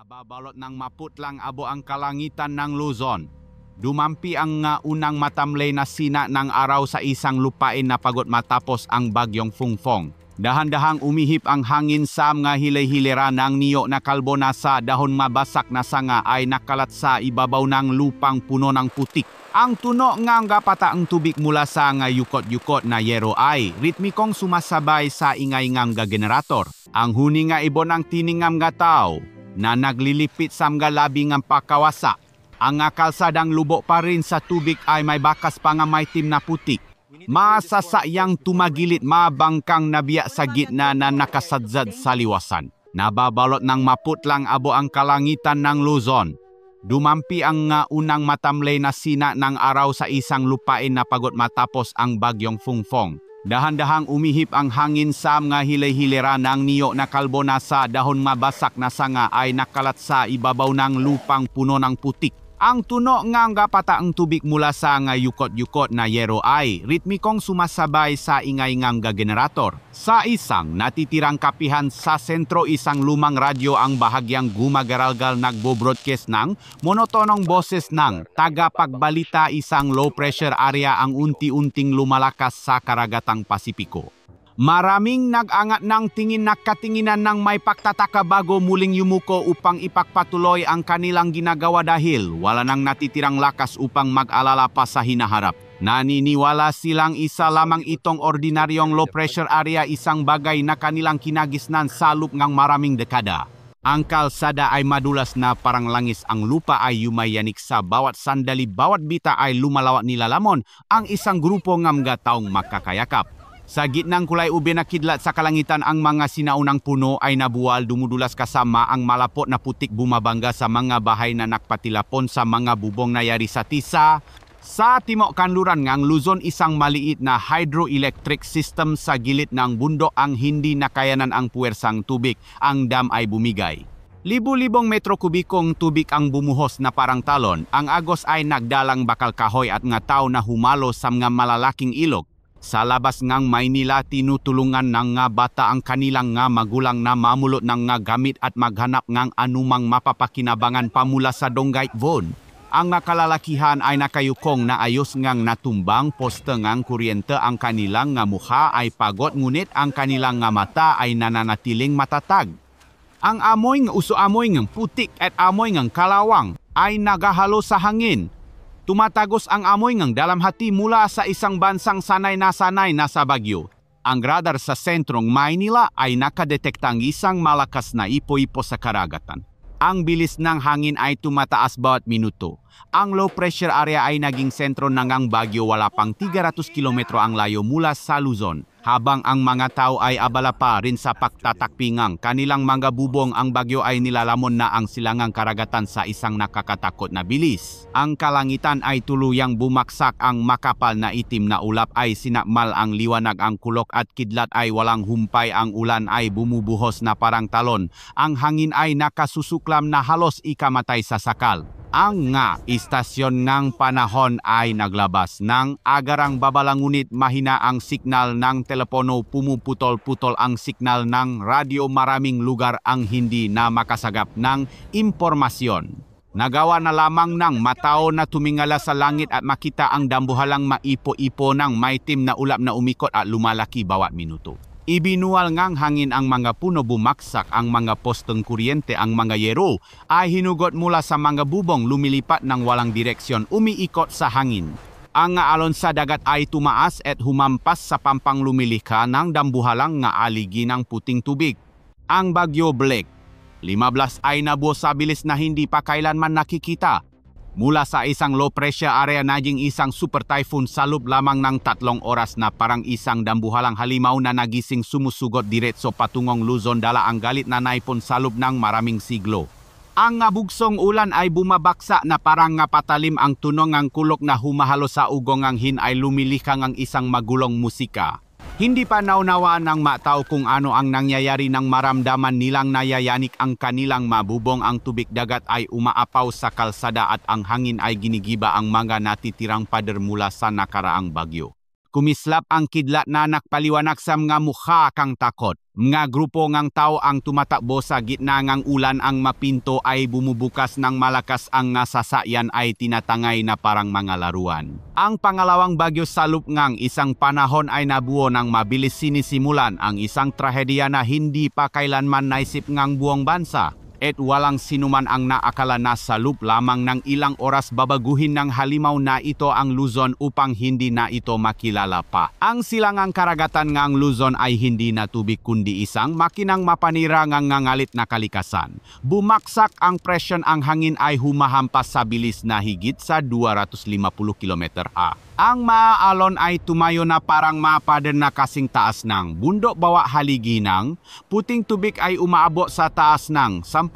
Nababalot ng maputlang abo ang kalangitan ng Luzon. Dumampi ang unang matamlay na sina ng araw sa isang lupain na pagod matapos ang bagyong Fungfong. Dahan-dahang umihip ang hangin sa mga hilay-hilera ng niyo na kalbo na sa dahon mabasak na sanga ay nakalat sa ibabaw ng lupang puno ng putik. Ang tuno nga gapata ang tubig mula sa nga yukot-yukot na yero ay ritmikong sumasabay sa ingay ng generator. Ang huni nga ibon ang tiningam nga tao na naglilipit sa mga labi ng pakawasa. Ang kalsadang lubo pa rin sa tubig ay may bakas pa nga maitim na putik. Masasayang tumagilit mabangkang nabiya sa gitna na nakasadzad sa liwasan. Nababalot ng maputlang abo ang kalangitan ng Luzon. Dumampi ang unang matamlay na sina ng araw sa isang lupain na pagod matapos ang bagyong Fungfong. Dahan-dahang umihip ang hangin sa mga hilay-hilera ng niyo na kalbo na sa dahon mabasak na sanga ay nakalat sa ibabaw ng lupang puno ng putik. Ang tuno nga gapata ang tubig mula sa nga yukot-yukot na yero ay ritmikong sumasabay sa ingay ng generator. Sa isang natitirang kapihan sa sentro, isang lumang radyo ang bahagyang gumagaralgal nagbo-broadcast ng monotonong boses ng tagapagbalita. Isang low pressure area ang unti-unting lumalakas sa karagatang Pasipiko. Maraming nag-angat ng tingin na katinginan ng may pagtataka bago muling yumuko upang ipagpatuloy ang kanilang ginagawa dahil wala nang natitirang lakas upang mag-alala pa sa hinaharap. Naniniwala silang isa lamang itong ordinaryong low pressure area, isang bagay na kanilang kinagisnan sa loob ng maraming dekada. Ang kalsada ay madulas na parang langis, ang lupa ay yumayanik sa bawat sandali, bawat bita ay lumalawak nilalamon ang isang grupo ng mga taong makakayakap. Sa gitnang kulay ube na kidlat sa kalangitan, ang mga sinaunang puno ay nabuwal, dumudulas kasama ang malapot na putik bumabangga sa mga bahay na nakpatilapon sa mga bubong na yari sa Tisa. Sa timok kanluran ng Luzon, isang maliit na hydroelectric system sa gilid ng bundok ang hindi nakayanan ang puwersang tubig. Ang dam ay bumigay. Libo-libong metro kubikong tubig ang bumuhos na parang talon. Ang agos ay nagdalang bakal kahoy at nga tao na humalo sa mga malalaking ilog. Sa labas ng Maynila, tinutulungan ng nga bata ang kanilang nga magulang na mamulot ng nga gamit at maghanap ng anumang mapapakinabangan pamula sa Dongay Von. Ang kalalakihan ay nakayukong na ayos ngang natumbang poste ngang kuryente. Ang kanilang nga mukha ay pagod, ngunit ang kanilang nga mata ay nananatiling matatag. Ang amoy ng uso-amoy ng putik at amoy ng kalawang ay nagahalo sa hangin. Tumatagos ang amoy ng dalam hati mula sa isang bansang sanay na sa bagyo. Ang radar sa sentrong Maynila ay nakadetektang isang malakas na ipo-ipo sa karagatan. Ang bilis ng hangin ay tumataas bawat minuto. Ang low pressure area ay naging sentro ng ang bagyo, wala pang 300 kilometro ang layo mula sa Luzon. Habang ang mga tao ay abala pa rin sa pagtatakpingang kanilang mga bubong, ang bagyo ay nilalamon na ang silangang karagatan sa isang nakakatakot na bilis. Ang kalangitan ay tuluyang bumaksak, ang makapal na itim na ulap ay sinakmal ang liwanag, ang kulok at kidlat ay walang humpay, ang ulan ay bumubuhos na parang talon, ang hangin ay nakasusuklam na halos ikamatay sa sakal. Ang nga istasyon ng panahon ay naglabas ng agarang babala, ngunit mahina ang signal ng telepono, pumuputol-putol ang signal ng radyo, maraming lugar ang hindi na makasagap ng impormasyon. Nagawa na lamang ng matao na tumingala sa langit at makita ang dambuhalang maipo-ipo ng maitim na ulap na umikot at lumalaki bawat minuto. Ibinuwal ngang hangin ang mga puno, bumaksak ang mga posteng kuryente, ang mga yero ay hinugot mula sa mga bubong, lumilipat ng walang direksyon, umiikot sa hangin. Ang alon sa dagat ay tumaas at humampas sa pampang lumilika ng dambuhalang nga aligi ng puting tubig. Ang bagyo Blake 15 ay nabuo sa bilis na hindi pa kailanman nakikita. Mula sa isang low pressure area, naging isang super typhoon sa loob lamang ng 3 oras na parang isang dambuhalang halimaw na nagising sumusugot diretso patungong Luzon, dala ang galit na naipon sa loob ng maraming siglo. Ang bugsong ulan ay bumabaksa na parang nga patalim, ang tunong ang kulok na humahalo sa ugong, ang hin ay lumilikang ang isang magulong musika. Hindi pa naunawaan ng matao kung ano ang nangyayari, nang maramdaman nilang nayayanik ang kanilang mabubong. Ang tubig dagat ay umaapaw sa kalsada at ang hangin ay ginigiba ang mga natitirang pader mula sa nakaraang bagyo. Kumislap ang kidlat na nakpaliwanag sa mga mukha kang takot. Mga grupo ngang tao ang tumatakbo sa gitna ngang ulan ang mapinto ay bumubukas ng malakas ang nasasakyan ay tinatangay na parang mga laruan. Ang pangalawang bagyo Salup ngang isang panahon ay nabuo ng mabilis sinisimulan ang isang trahedya na hindi pa kailanman naisip ngang buong bansa. At walang sinuman ang naakala na Salup lamang ng ilang oras babaguhin ng halimaw na ito ang Luzon upang hindi na ito makilala pa. Ang silangang karagatan ngang Luzon ay hindi na tubig kundi isang makinang mapanira ngang ngangalit na kalikasan. Bumaksak ang presyon, ang hangin ay humahampas sa bilis na higit sa 250 km/h. Ang maalon ay tumayo na parang mapader na kasing taas ng bundok bawa haligi ng puting tubig ay umaabot sa taas ng 10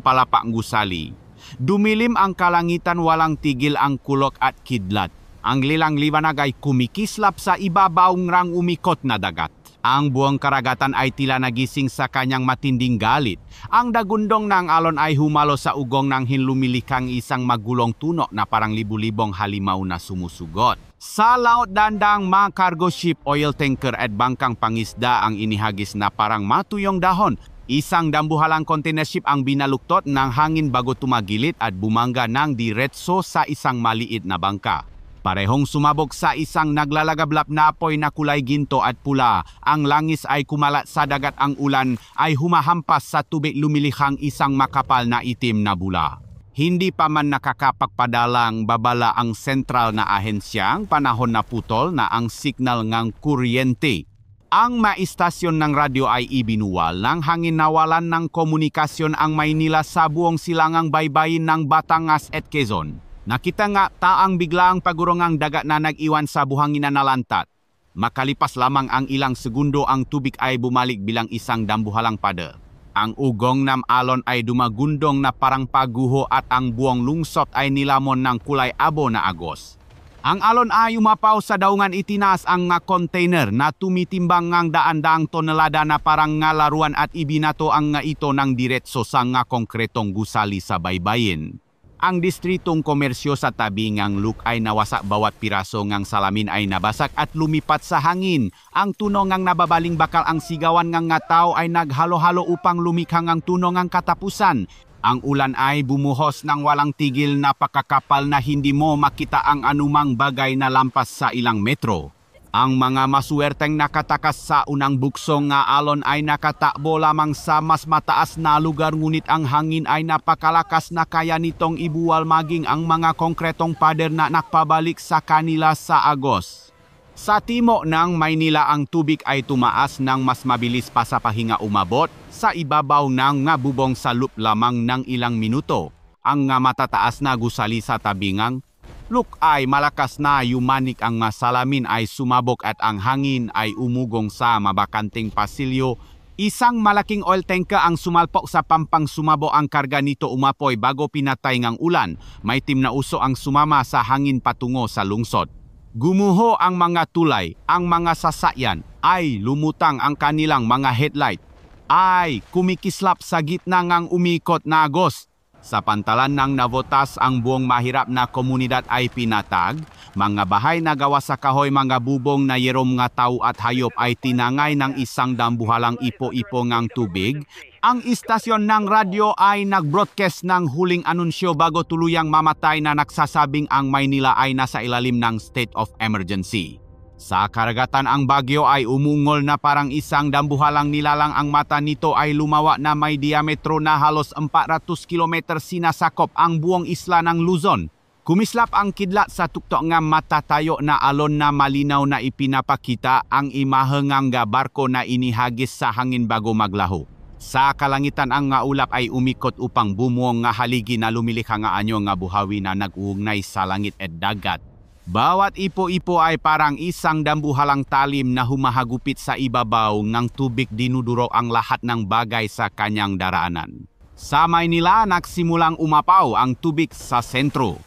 palapak gusali. Dumilim ang kalangitan, walang tigil ang kulok at kidlat. Ang lilang liwanag ay kumikislap sa ibabaw ng umikot na dagat. Ang buong karagatan ay tila nagising sa kanyang matinding galit. Ang dagundong ng alon ay humalo sa ugong ng hinlumilikang isang magulong tunok na parang libu-libong halimaw na sumusugot. Sa laut dandang mga cargo ship, oil tanker at bangkang pangisda ang inihagis na parang matuyong dahon. Isang dambuhalang container ship ang binaluktot ng hangin bago tumagilit at bumangga ng diretso sa isang maliit na bangka. Parehong sumabog sa isang naglalagablap na apoy na kulay ginto at pula. Ang langis ay kumalat sa dagat, ang ulan ay humahampas sa tubig, lumilihang isang makapal na itim na bula. Hindi pa man nakakapagpadalang babala ang sentral na ahensyang panahon na putol na ang signal ngang kuryente. Ang maistasyon ng radyo ay ibinuwal ng hangin, nawalan ng komunikasyon ang Maynila sa buong silangang baybayin ng Batangas at Quezon. Nakita nga taang biglaang pagurungang dagat na nag-iwan sa buhangin na nalantat. Makalipas lamang ang ilang segundo, ang tubig ay bumalik bilang isang dambuhalang pader. Ang ugong ng alon ay dumagundong na parang paguho at ang buong lungsod ay nilamon ng kulay abo na agos. Ang alon ay umapaw sa daungan, itinaas ang nga container na tumitimbang ngang daan-daang tonelada na parang nga laruan at ibinato ang nga ito ng diretso sa nga konkretong gusali sa baybayin. Ang distritong komersyo sa tabi ngang luk ay nawasak, bawat piraso ngang salamin ay nabasak at lumipat sa hangin. Ang tuno ngang nababaling bakal, ang sigawan ngang nga tao ay naghalo-halo upang lumikha ngang tuno ngang katapusan. Ang ulan ay bumuhos ng walang tigil, napakakapal na hindi mo makita ang anumang bagay na lampas sa ilang metro. Ang mga masuwerteng nakatakas sa unang buksong nga alon ay nakatakbo lamang sa mas mataas na lugar, ngunit ang hangin ay napakalakas na kaya nitong ibuwal maging ang mga konkretong pader na nakpabalik sa kanila sa agos. Sa timog ng Maynila, ang tubig ay tumaas ng mas mabilis pa sa pahinga, umabot sa ibabaw ng nga bubong Salup lamang ng ilang minuto. Ang nga matataas na gusali sa tabingang luk ay malakas na yumanik, ang salamin ay sumabog at ang hangin ay umugong sa mabakanting pasilyo. Isang malaking oil tanker ang sumalpok sa pampang, sumabo ang karga nito, umapoy bago pinatay ngang ulan. May tim na uso ang sumama sa hangin patungo sa lungsod. Gumuho ang mga tulay, ang mga sasakyan ay lumutang, ang kanilang mga headlight ay kumikislap sa gitna ngang umikot na agos. Sa pantalan ng Navotas, ang buong mahirap na komunidad ay pinatag. Mga bahay na gawa sa kahoy, mga bubong na yerom nga tao at hayop ay tinangay ng isang dambuhalang ipo-ipo ngang tubig. Ang istasyon ng radyo ay nag-broadcast ng huling anunsyo bago tuluyang mamatay na nagsasabing ang Maynila ay nasa ilalim ng state of emergency. Sa karagatan, ang bagyo ay umungol na parang isang dambuhalang nilalang. Ang mata nito ay lumawa na may diametro na halos 400 km, sinasakop ang buong isla ng Luzon. Kumislap ang kidlat sa tuktok nga matatayo na alon na malinaw na ipinapakita ang imahengang barko na inihagis sa hangin bago maglaho. Sa kalangitan, ang nga ulap ay umikot upang bumuong nga haligi na lumilikha nga anyo nga buhawi na nag-uugnay sa langit at dagat. Bawat ipo-ipo ay parang isang dambuhalang talim na humahagupit sa ibabaw ng tubig, dinuduro ang lahat ng bagay sa kanyang daraanan. Sa Maynila, nagsimulang umapaw ang tubig sa sentro.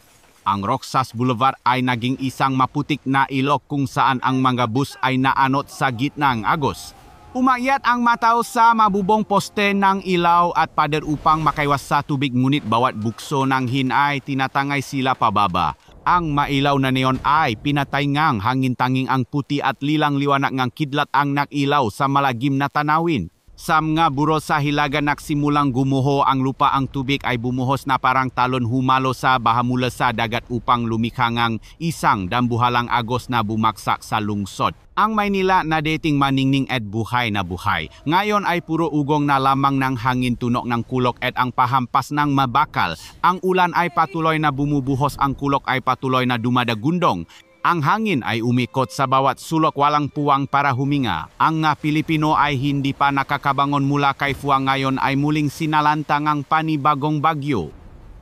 Ang Roxas Boulevard ay naging isang maputik na ilog kung saan ang mga bus ay naanot sa gitnang agos. Umakyat ang mataw sa mabubong poste ng ilaw at pader upang makaiwas sa tubig, ngunit bawat bukso ng hin ay tinatangay sila pababa. Ang mailaw na neon ay pinatay ngang hangin tanging ang puti at lilang liwanag ngang kidlat ang nakilaw sa malagim na tanawin. Sa mga buro sa hilaga nagsimulang gumuho ang lupa, ang tubig ay bumuhos na parang talon humalo sa baha mula sa dagat upang lumikha ngang isang dambuhalang agos na bumaksak sa lungsod. Ang Maynila na dating maningning at buhay na buhay, ngayon ay puro ugong na lamang ng hangin, tunok ng kulok at ang pahampas ng mabakal. Ang ulan ay patuloy na bumubuhos, ang kulok ay patuloy na dumadagundong. Ang hangin ay umikot sa bawat sulok, walang puwang para huminga. Ang Pilipino ay hindi pa nakakabangon mula kay Fua, ngayon ay muling sinalantang ang panibagong bagyo.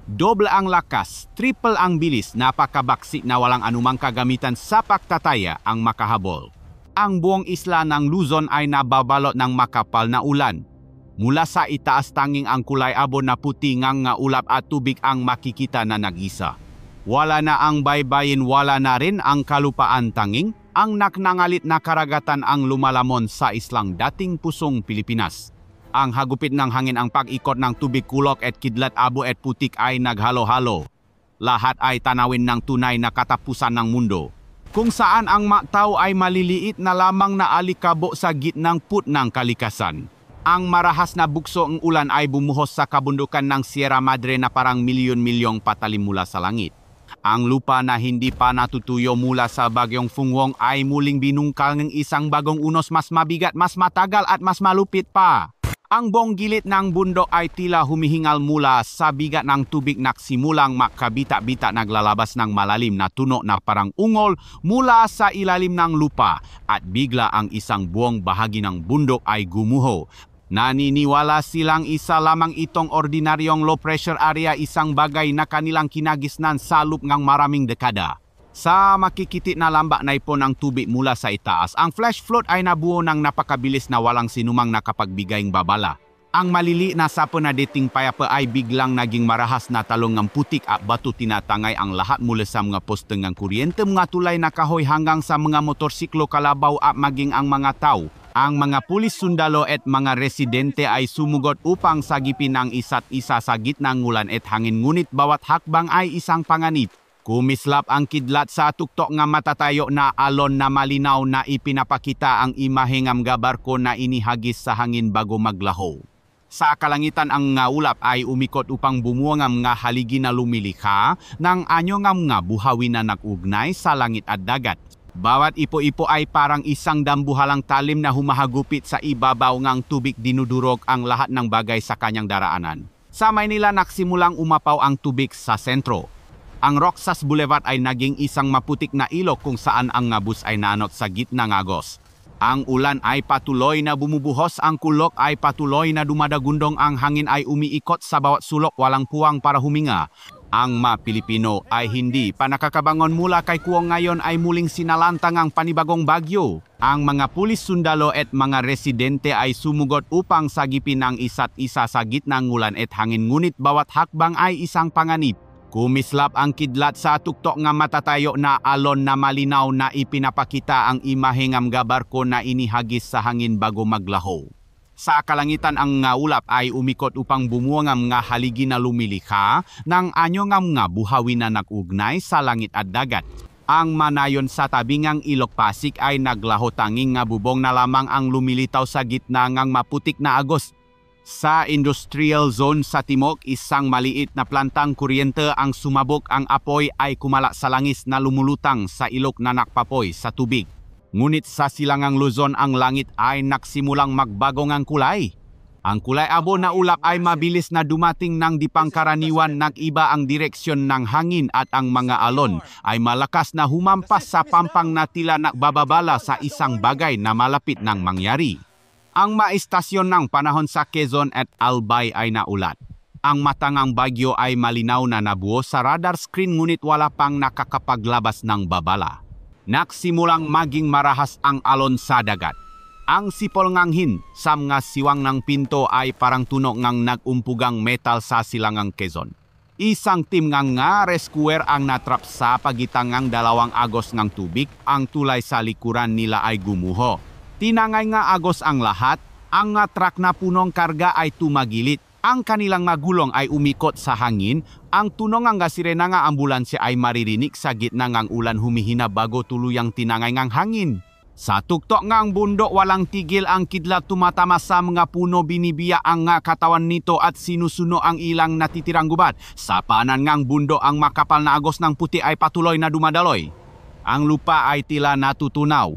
Doble ang lakas, triple ang bilis, napakabaksik na walang anumang kagamitan sa pagtataya ang makahabol. Ang buong isla ng Luzon ay nababalot ng makapal na ulan. Mula sa itaas tanging ang kulay abo na puti ngang nga ulap at tubig ang makikita na nag-isa. Wala na ang baybayin, wala na rin ang kalupaan, tanging ang naknangalit na karagatan ang lumalamon sa islang dating pusong Pilipinas. Ang hagupit ng hangin, ang pag-ikot ng tubig, kulok at kidlat, abo at putik ay naghalo-halo. Lahat ay tanawin ng tunay na katapusan ng mundo, kung saan ang tao ay maliliit na lamang na alikabo sa gitnang put ng kalikasan. Ang marahas na bugso ng ulan ay bumuhos sa kabundukan ng Sierra Madre na parang milyon-milyong patalim mula sa langit. Ang lupa na hindi pa natutuyo mula sa bagyong Fungwong ay muling binungkal ng isang bagong unos, mas mabigat, mas matagal at mas malupit pa. Ang buong gilid ng bundok ay tila humihingal mula sa bigat ng tubig, nagsimulang makabita-bita, naglalabas ng malalim na tunog na parang ungol mula sa ilalim ng lupa, at bigla ang isang buong bahagi ng bundok ay gumuho. Naniniwala silang isa lamang itong ordinaryong low pressure area, isang bagay na kanilang kinagisnan sa loob ng maraming dekada. Sa makikiti na lamba na ipon ng tubig mula sa itaas, ang flash flood ay nabuo ng napakabilis na walang sinumang nakapagbigayng babala. Ang malili na sapon na dating payapa ay biglang naging marahas na talong ng putik at bato, tinatangay ang lahat mula sa mga poste ng kuryente, mga tulay na kahoy hanggang sa mga motorsiklo, kalabaw at maging ang mga tao. Ang mga pulis, sundalo at mga residente ay sumugot upang sagipin ang isa't isa sa gitnang ulan at hangin, ngunit bawat hakbang ay isang panganib. Kumislap ang kidlat sa tuktok nga matatayo na alon na malinaw na ipinapakita ang imahe ng barko na inihagis sa hangin bago maglaho. Sa kalangitan, ang ulap ay umikot upang bumuo ng mga haligi na lumilikha ng anyo ng mga buhawi na nagugnay sa langit at dagat. Bawat ipo-ipo ay parang isang dambuhalang talim na humahagupit sa ibabaw ng tubig, dinudurog ang lahat ng bagay sa kanyang daraanan. Sa Maynila, nagsimulang umapaw ang tubig sa sentro. Ang Roxas Boulevard ay naging isang maputik na ilog kung saan ang bus ay naanot sa gitna ng agos. Ang ulan ay patuloy na bumubuhos, ang kulok ay patuloy na dumadagundong, ang hangin ay umiikot sa bawat sulok, walang puwang para huminga. Ang mga Pilipino ay hindi pa nakakabangon mula kay Kuwong, ngayon ay muling sinalantang ang panibagong bagyo. Ang mga pulis, sundalo at mga residente ay sumugot upang sagipin ang isa't isa sa gitnang ulan at hangin, ngunit bawat hakbang ay isang panganib. Kumislap ang kidlat sa tuktok nga matatayo na alon na malinaw na ipinapakita ang imahe ng barko na inihagis sa hangin bago maglaho. Sa kalangitan, ang ulap ay umikot upang bumuo ng mga haligi na lumilikha ng anyo ng mga buhawi na nagugnay sa langit at dagat. Ang manayon sa tabi ng Ilog Pasig ay naglaho, tanging nga bubong na lamang ang lumilitaw sa gitna ng maputik na agos. Sa industrial zone sa timog, isang maliit na plantang kuryente ang sumabog, ang apoy ay kumala sa langis na lumulutang sa ilog na nakpapoy sa tubig. Ngunit sa silangang Luzon, ang langit ay nagsimulang magbago ng kulay. Ang kulay abo na ulap ay mabilis na dumating ng di pangkaraniwan, nag-iba ang direksyon ng hangin at ang mga alon ay malakas na humampas sa pampang na tila nagbababala sa isang bagay na malapit nang mangyari. Ang maistasyon ng panahon sa Quezon at Albay ay naulat. Ang matangang bagyo ay malinaw na nabuo sa radar screen, ngunit wala pang nakakapaglabas ng babala. Nagsimulang maging marahas ang alon sa dagat. Ang sipol nganghin sa mga siwang ng pinto ay parang tunog ng nagumpugang metal sa silangang Quezon. Isang team ng rescuer ang natrap sa pagitan ng dalawang agos ng tubig. Ang tulay sa likuran nila ay gumuho. Tinangay nga agos ang lahat. Ang truck na punong karga ay tumagilid. Ang kanilang magulong ay umikot sa hangin, ang tunog ng sirena nga ambulansya ay maririnig sa gitna ng ulan humihina bago tuluyang tinangay ng hangin. Sa tuktok ng bundok walang tigil ang kidlat tumatama sa mga puno binibiya ang katawan nito at sinusuno ang ilang natitirang gubat. Sa paanan ng bundok ang makapal na agos ng puti ay patuloy na dumadaloy. Ang lupa ay tila natutunaw.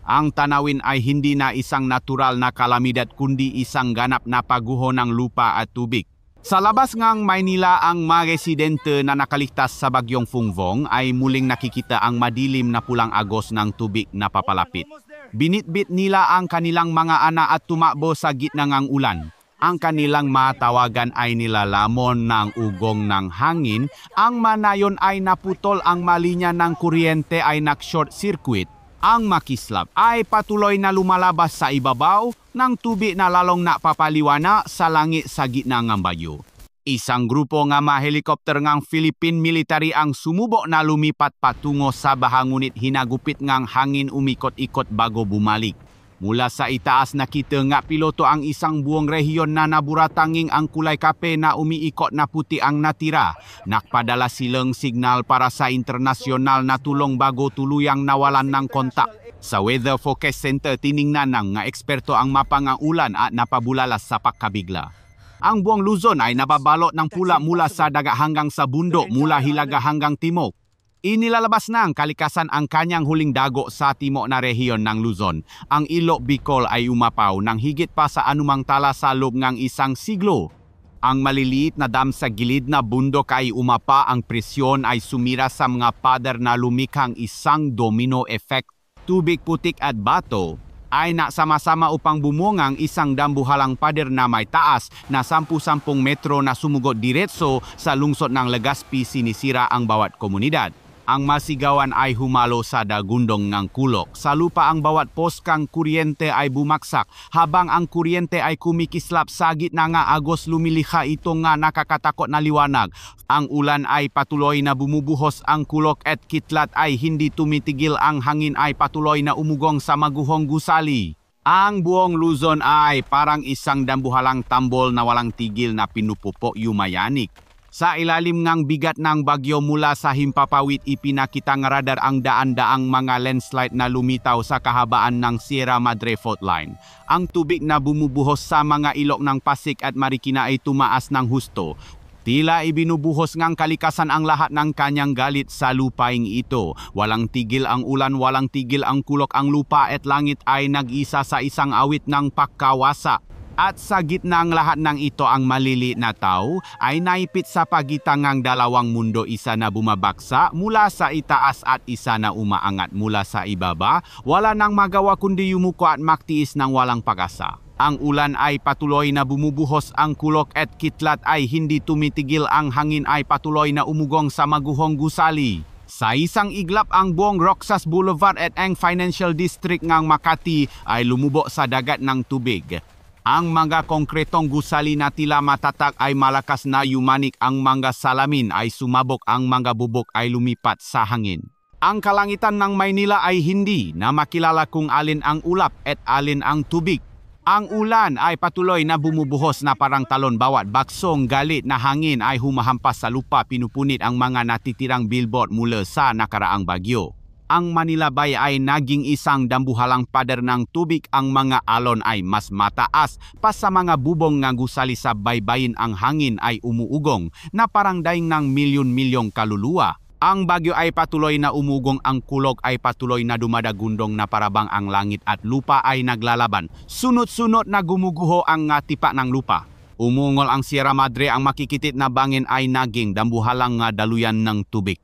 Ang tanawin ay hindi na isang natural na kalamidad kundi isang ganap na pagguho ng lupa at tubig. Sa labas ng Maynila, ang mga residente na nakaligtas sa bagyong Fungfong ay muling nakikita ang madilim na pulang agos ng tubig na papalapit. Binitbit nila ang kanilang mga anak at tumakbo sa gitna ng ulan. Ang kanilang matawagan ay nilalamon ng ugong ng hangin. Ang manayon ay naputol, ang malinya ng kuryente ay nak-short circuit. Ang makislap ay patuloy na lumalabas sa ibabaw ng tubig na lalong napapaliwana sa langit sa gitna ng bagyo. Isang grupo ng mga helikopter ng Philippine military ang sumubo na lumipat patungo sa baha ngunit hinagupit ng hangin umikot-ikot bago bumalik. Mula sa itaas nakita nga piloto ang isang buong rehiyon na naburatanging ang kulay kape na umiikot na puti ang natira. Nakpadala silang signal para sa internasyonal na tulong bago tuluyang nawalan ng kontak. Sa Weather Forecast Center tiningnan ng nga eksperto ang mapa ng ulan at napabulala sa pagkabigla. Ang buong Luzon ay nababalot ng pula mula sa dagat hanggang sa bundok, mula hilaga hanggang timog. Inilalabas na ang kalikasan ang kanyang huling dago sa timog na rehiyon ng Luzon. Ang Ilok Bicol ay umapaw ng higit pa sa anumang tala sa loob ng isang siglo. Ang maliliit na dam sa gilid na bundok ay umapa, ang presyon ay sumira sa mga pader na lumikhang isang domino effect. Tubig, putik at bato ay nagsama-sama upang bumungang isang dambuhalang pader na may taas na 10-10 metro na sumugod diretso sa lungsod ng Legazpi. Sinisira ang bawat komunidad. Ang masigawan ay humalo sa dagundong ng kulok. Sa lupa ang bawat poskang kuryente ay bumaksak. Habang ang kuryente ay kumikislap sa gitna nga agos, lumilikha ito nga nakakatakot na liwanag. Ang ulan ay patuloy na bumubuhos, ang kulok at kitlat ay hindi tumitigil, ang hangin ay patuloy na umugong sa maguhong gusali. Ang buong Luzon ay parang isang dambuhalang tambol na walang tigil na pinupupo yumayanik. Sa ilalim ng bigat ng bagyo mula sa himpapawid, ipinakita ng radar ang daan-daang mga landslide na lumitaw sa kahabaan ng Sierra Madre fault line. Ang tubig na bumubuhos sa mga ilog ng Pasig at Marikina ay tumaas ng husto. Tila ibinubuhos ng kalikasan ang lahat ng kanyang galit sa lupaing ito. Walang tigil ang ulan, walang tigil ang kulok, ang lupa at langit ay nag-isa sa isang awit ng pagkawasa. At sa gitna ng lahat ng ito, ang maliliit na tao ay naipit sa pagitan ng dalawang mundo, isa na bumabaksa mula sa itaas at isa na umaangat mula sa ibaba. Wala nang magawa kundi yumuko at magtiis ng walang pag-asa. Ang ulan ay patuloy na bumubuhos, ang kulok at kitlat ay hindi tumitigil, ang hangin ay patuloy na umugong sa maguhong gusali. Sa isang iglap, ang buong Roxas Boulevard at ang Financial District ng Makati ay lumubo sa dagat ng tubig. Ang mga konkretong gusali na tila matatak ay malakas na yumanik, ang mga salamin ay sumabog, ang mga bubok ay lumipat sa hangin. Ang kalangitan ng Maynila ay hindi na makilala kung alin ang ulap at alin ang tubig. Ang ulan ay patuloy na bumubuhos na parang talon, bawat baksong galit na hangin ay humahampas sa lupa, pinupunit ang mga natitirang billboard mula sa nakaraang bagyo. Ang Manila Bay ay naging isang dambuhalang pader ng tubig, ang mga alon ay mas mataas pa sa mga bubong nga gusali sa baybayin, ang hangin ay umuugong na parang daing ng milyon-milyong kaluluwa. Ang bagyo ay patuloy na umugong, ang kulog ay patuloy na dumadagundong na parabang ang langit at lupa ay naglalaban. Sunod-sunod na gumuguho ang tipa ng lupa. Umungol ang Sierra Madre, ang makikitit na bangin ay naging dambuhalang daluyan ng tubig.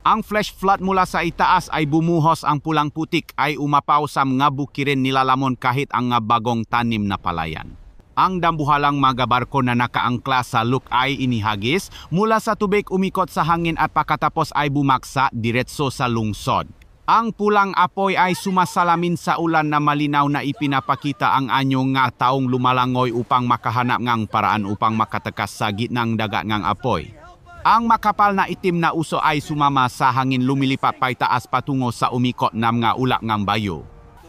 Ang flash flood mula sa itaas ay bumuhos, ang pulang putik ay umapaw sa mga bukirin, nilalamon kahit ang bagong tanim na palayan. Ang dambuhalang mga barko na nakaangkla sa luk ay inihagis mula sa tubig, umikot sa hangin at pagkatapos ay bumaksa diretso sa lungsod. Ang pulang apoy ay sumasalamin sa ulan na malinaw na ipinapakita ang anyo nga taong lumalangoy upang makahanap ng paraan upang makatakas sa gitnang dagat ng apoy. Ang makapal na itim na uso ay sumama sa hangin, lumilipat pay taas patungo sa umikot na mga ulap ng bayo.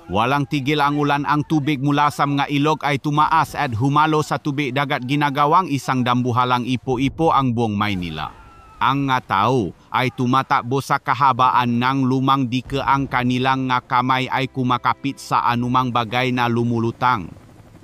Walang tigil ang ulan, ang tubig mula sa mga ilog ay tumaas at humalo sa tubig dagat, ginagawang isang dambuhalang ipo-ipo ang buong Maynila. Ang nga tao ay tumatakbo sa kahabaan ng lumang dike, ang kanilang nga kamay ay kumakapit sa anumang bagay na lumulutang.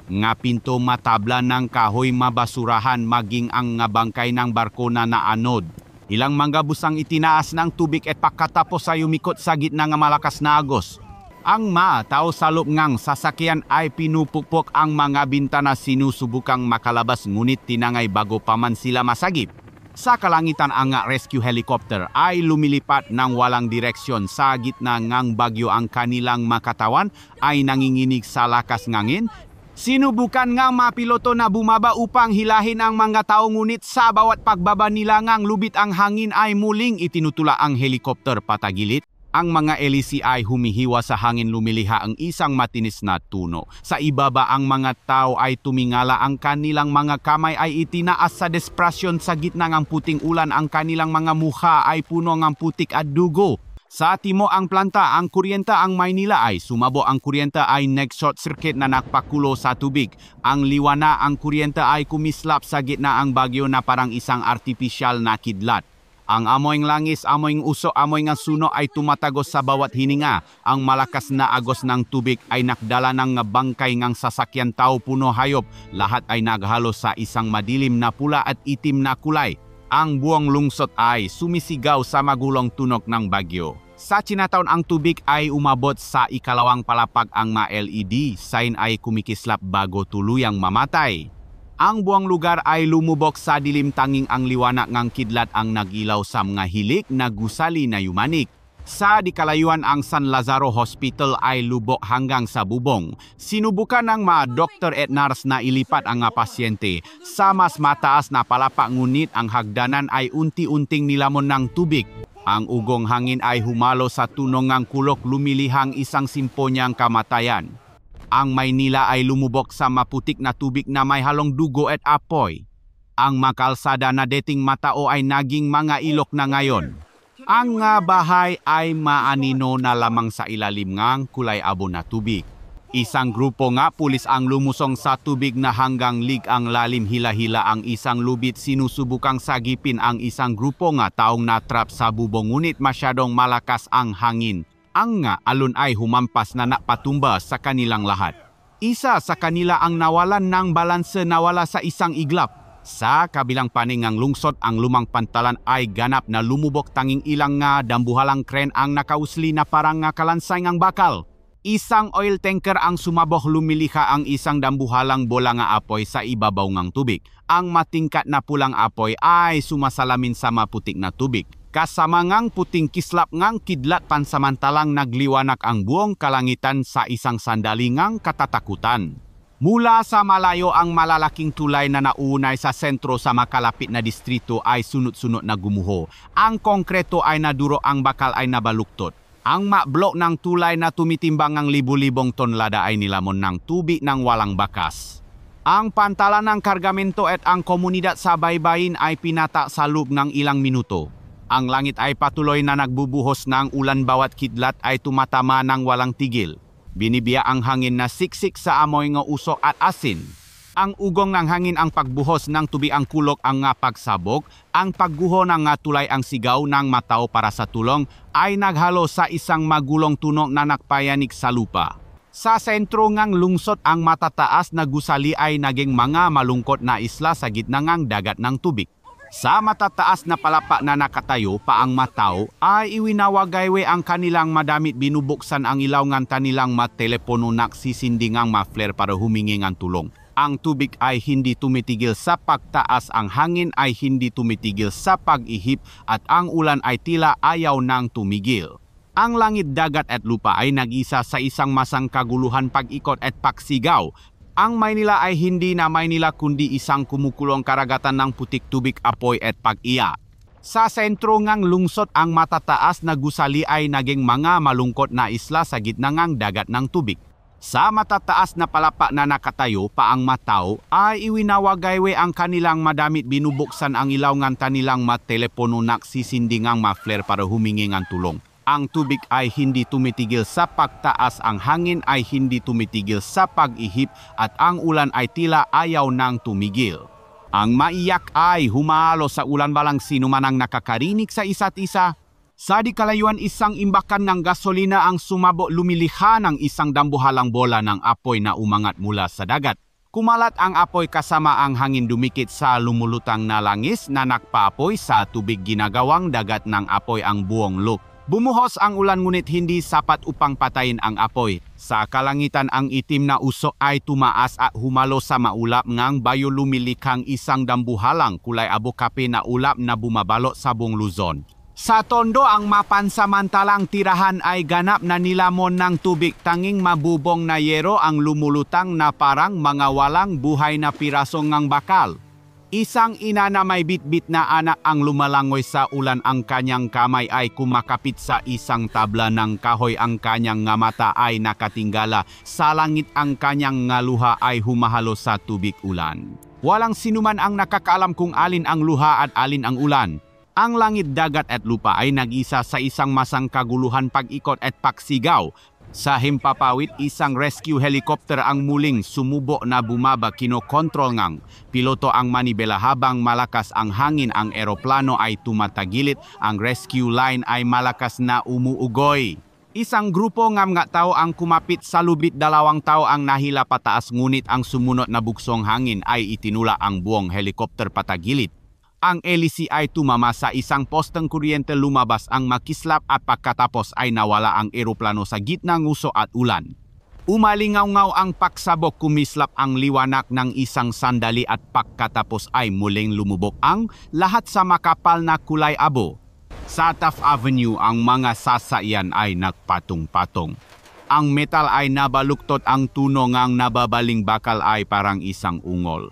Nga pinto, matabla ng kahoy, mabasurahan, maging ang nga bangkay ng barko na naanod. Ilang mga busang itinaas ng tubig at pagkatapos ay umikot sa gitna nga malakas na agos. Ang mga tao sa loob ngang sasakyan ay pinupukpok ang mga bintana, sinusubukang makalabas ngunit tinangay bago pa man sila masagip. Sa kalangitan, ang rescue helicopter ay lumilipat ng walang direksyon sa gitna ng bagyo. Ang kanilang makatawan ay nanginginig sa lakas ngangin. Sinubukan ngang mapiloto na bumaba upang hilahin ang mga tao, ngunit sa bawat pagbaba nila ngang lubit ang hangin ay muling itinutula ang helicopter patagilit. Ang mga elisi ay humihiwa sa hangin, lumiliha ang isang matinis na tuno. Sa ibaba, ang mga tao ay tumingala, ang kanilang mga kamay ay itinaas sa desperasyon. Sa gitna ng puting ulan, ang kanilang mga mukha ay puno ng putik at dugo. Sa timo ang planta, ang kuryente ang Maynila ay sumabo. Ang kuryente ay nag-short circuit na nakpakulo sa tubig. Ang liwana, ang kuryente ay kumislap sa gitna ang bagyo na parang isang artificial na kidlat. Ang amoy ng langis, amoy ng uso, amoy ng suno ay tumatagos sa bawat hininga. Ang malakas na agos ng tubig ay nakdala ng bangkay ng sasakyan, tao, puno, hayop. Lahat ay naghalo sa isang madilim na pula at itim na kulay. Ang buong lungsod ay sumisigaw sa magulong tunog ng bagyo. Sa Chinatown, ang tubig ay umabot sa ikalawang palapag. Ang mga LED sign ay kumikislap bago tuluyang mamatay. Ang buong lugar ay lumubog sa dilim, tanging ang liwanag ng kidlat ang nagilaw sa mga hilik na gusali na yumanik. Sa dikalayuan, ang San Lazaro Hospital ay lubog hanggang sa bubong. Sinubukan ng mga doktor at nurse na ilipat ang pasyente sa mas mataas na palapa, ngunit ang hagdanan ay unti-unting nilamon ng tubig. Ang ugong hangin ay humalo sa tunong ng kulok, lumilihang isang simponyang kamatayan. Ang Maynila ay lumubog sa maputik na tubig na may halong dugo at apoy. Ang makalsada na dating matao ay naging mga ilok na ngayon. Ang bahay ay maanino na lamang sa ilalim ng kulay abo na tubig. Isang grupo nga pulis ang lumusong sa tubig na hanggang lig ang lalim, hila-hila ang isang lubid, sinusubukang sagipin ang isang grupo nga taong natrap sa bubong, ngunit masyadong malakas ang hangin. Ang nga alon ay humampas na napatumba sa kanilang lahat. Isa sa kanila ang nawalan ng balanse, nawala sa isang iglap. Sa kabilang panig ng lungsod, ang lumang pantalan ay ganap na lumubog, tanging ilang nga dambuhalang kren ang nakausli na parang nga kalansay ng bakal. Isang oil tanker ang sumabog, lumiliha ang isang dambuhalang bola nga apoy sa ibabaw ng tubig. Ang matingkat na pulang apoy ay sumasalamin sa maputik na tubig. Kasama ngang puting kislap ngang kidlat, pansamantalang nagliwanak ang buong kalangitan sa isang sandali ngang katatakutan. Mula sa malayo, ang malalaking tulay na naunay sa sentro sa makalapit na distrito ay sunod-sunod na gumuho. Ang konkreto ay naduro, ang bakal ay nabaluktot. Ang mablok ng tulay na tumitimbang ng libu-libong tonlada ay nilamon ng tubig ng walang bakas. Ang pantalan ng kargamento at ang komunidad sa baybayin ay pinata sa loob ng ilang minuto. Ang langit ay patuloy na nagbubuhos ng ulan, bawat kidlat ay tumatama ng walang tigil. Binibiya ang hangin na siksik sa amoy ng usok at asin. Ang ugong ng hangin, ang pagbuhos ng tubig, ang kulok, ang pagsabog, ang pagguho ng tulay, ang sigaw ng matao para sa tulong ay naghalo sa isang magulong tunog na nakpayanig sa lupa. Sa sentro ng lungsod, ang matataas na gusali ay naging mga malungkot na isla sa gitna ng dagat ng tubig. Sa matataas na palapa na nakatayo pa ang matao ay iwinawagaywe ang kanilang madamit, binubuksan ang ilaw ng kanilang matelepono, nagsisindi ng ma-flare para humingi ng tulong. Ang tubig ay hindi tumitigil sa pagtaas, ang hangin ay hindi tumitigil sa pag-ihip, at ang ulan ay tila ayaw nang tumigil. Ang langit, dagat at lupa ay nag-isa sa isang masang kaguluhan, pag-ikot at pagsigaw. Ang Maynila ay hindi na Maynila kundi isang kumukulong karagatan ng putik, tubig, apoy at pag-iya. Sa sentro ng lungsod, ang matataas na gusali ay naging mga malungkot na isla sa gitna ng dagat ng tubig. Sa matataas na palapa na nakatayo pa ang matao ay iwinawagaywe ang kanilang madamit, binubuksan ang ilaw ng kanilang matelepono, nagsisindi ng ma-flare para humingi ng tulong. Ang tubig ay hindi tumitigil sa pagtaas, ang hangin ay hindi tumitigil sa pag-ihip, at ang ulan ay tila ayaw nang tumigil. Ang maiyak ay humalo sa ulan, walang sino man ang nakakarinig sa isa't isa. Sa di kalayuan, isang imbakan ng gasolina ang sumabo, lumilikha ng isang dambuhalang bola ng apoy na umangat mula sa dagat. Kumalat ang apoy kasama ang hangin, dumikit sa lumulutang na langis na nakpaapoy sa tubig, ginagawang dagat ng apoy ang buong luk. Bumuhos ang ulan ngunit hindi sapat upang patayin ang apoy. Sa kalangitan, ang itim na usok ay tumaas at humalo sa maulap ngang bayo, lumilikhang isang dambuhalang kulay abo kape na ulap na bumabalot sa buong Luzon. Sa tondo, ang mapansamantalang tirahan ay ganap na nilamon ng tubig, tanging mabubong na yero ang lumulutang na parang mga walang buhay na piraso ngang bakal. Isang ina na may bitbit na anak ang lumalangoy sa ulan, ang kanyang kamay ay kumakapit sa isang tabla ng kahoy, ang kanyang nga mata ay nakatinggala sa langit, ang kanyang nga luha ay humahalo sa tubig ulan. Walang sinuman ang nakakaalam kung alin ang luha at alin ang ulan. Ang langit, dagat at lupa ay nag-isa sa isang masang kaguluhan, pag-ikot at pagsigaw. Sa himpapawid, isang rescue helicopter ang muling sumubo na bumaba, kinokontrol ngang piloto ang manibela habang malakas ang hangin. Ang eroplano ay tumatagilit, ang rescue line ay malakas na umuugoy. Isang grupo ng mga tao ang kumapit sa lubid, 2 tao ang nahila pataas, ngunit ang sumunod na buksong hangin ay itinula ang buong helicopter patagilit. Ang elisi ay tumama sa isang posteng kuryente, lumabas ang makislap at pagkatapos ay nawala ang eroplano sa gitna ng uso at ulan. Umalingaw-ngaw ang pagsabog, kumislap ang liwanag ng isang sandali at pagkatapos ay muling lumubog ang lahat sa makapal na kulay abo. Sa Taft Avenue, ang mga sasakyan ay nagpatong-patong. Ang metal ay nabaluktot, ang tunog ng nababaling bakal ay parang isang ungol.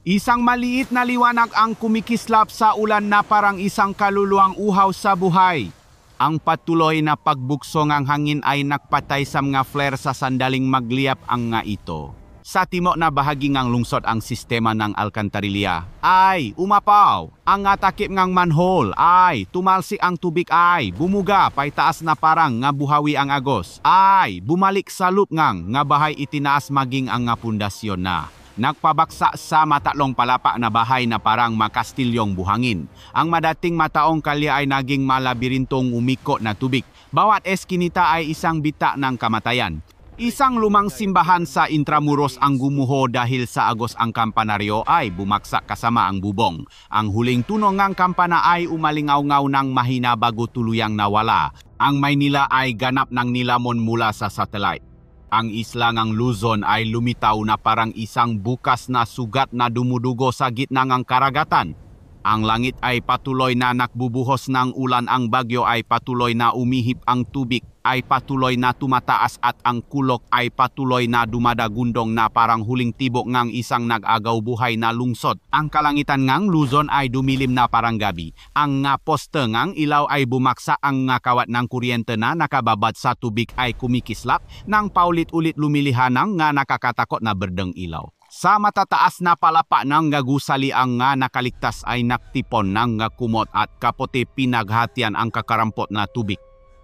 Isang maliit na liwanag ang kumikislap sa ulan na parang isang kaluluwang uhaw sa buhay. Ang patuloy na pagbukso ng hangin ay nakpatay sa mga flare sa sandaling magliyap ang nga ito. Sa timok na bahagi ng lungsod, ang sistema ng alkantarilya ay umapaw. Ang takip ng manhole ay tumalsik, ang tubig ay bumuga paitaas na parang nga buhawi, ang agos ay bumalik sa loop ngang nga bahay, itinaas maging ang nga pundasyon na. Nagpabaksa sa matatlong palapa na bahay na parang makastilyong buhangin. Ang madating mataong kalye ay naging malabirintong umiko na tubig. Bawat eskinita ay isang bita ng kamatayan. Isang lumang simbahan sa Intramuros ang gumuho dahil sa agos, ang kampanaryo ay bumaksak kasama ang bubong. Ang huling tunog ng kampana ay umalingaw-ngaw ng mahina bago tuluyang nawala. Ang Maynila ay ganap ng nilamon mula sa satellite. Ang isla ng Luzon ay lumitaw na parang isang bukas na sugat na dumudugo sa gitna ng karagatan. Ang langit ay patuloy na nakbubuhos ng ulan, ang bagyo ay patuloy na umihip, ang tubig ay patuloy na tumataas at ang kulok ay patuloy na dumadagundong na parang huling tibok ng isang nag-agaw buhay na lungsod. Ang kalangitan ng Luzon ay dumilim na parang gabi. Ang nga poste ng ilaw ay bumaksa, ang nga kawat ng kuryente na nakababad sa tubig ay kumikislap nang paulit-ulit lumilihan ng nga nakakatakot na berdeng ilaw. Sa matataas na palapa ng gagusali, ang nga nakaligtas ay naktipon ng nga kumot at kapote, pinaghatian ang kakarampot na tubig.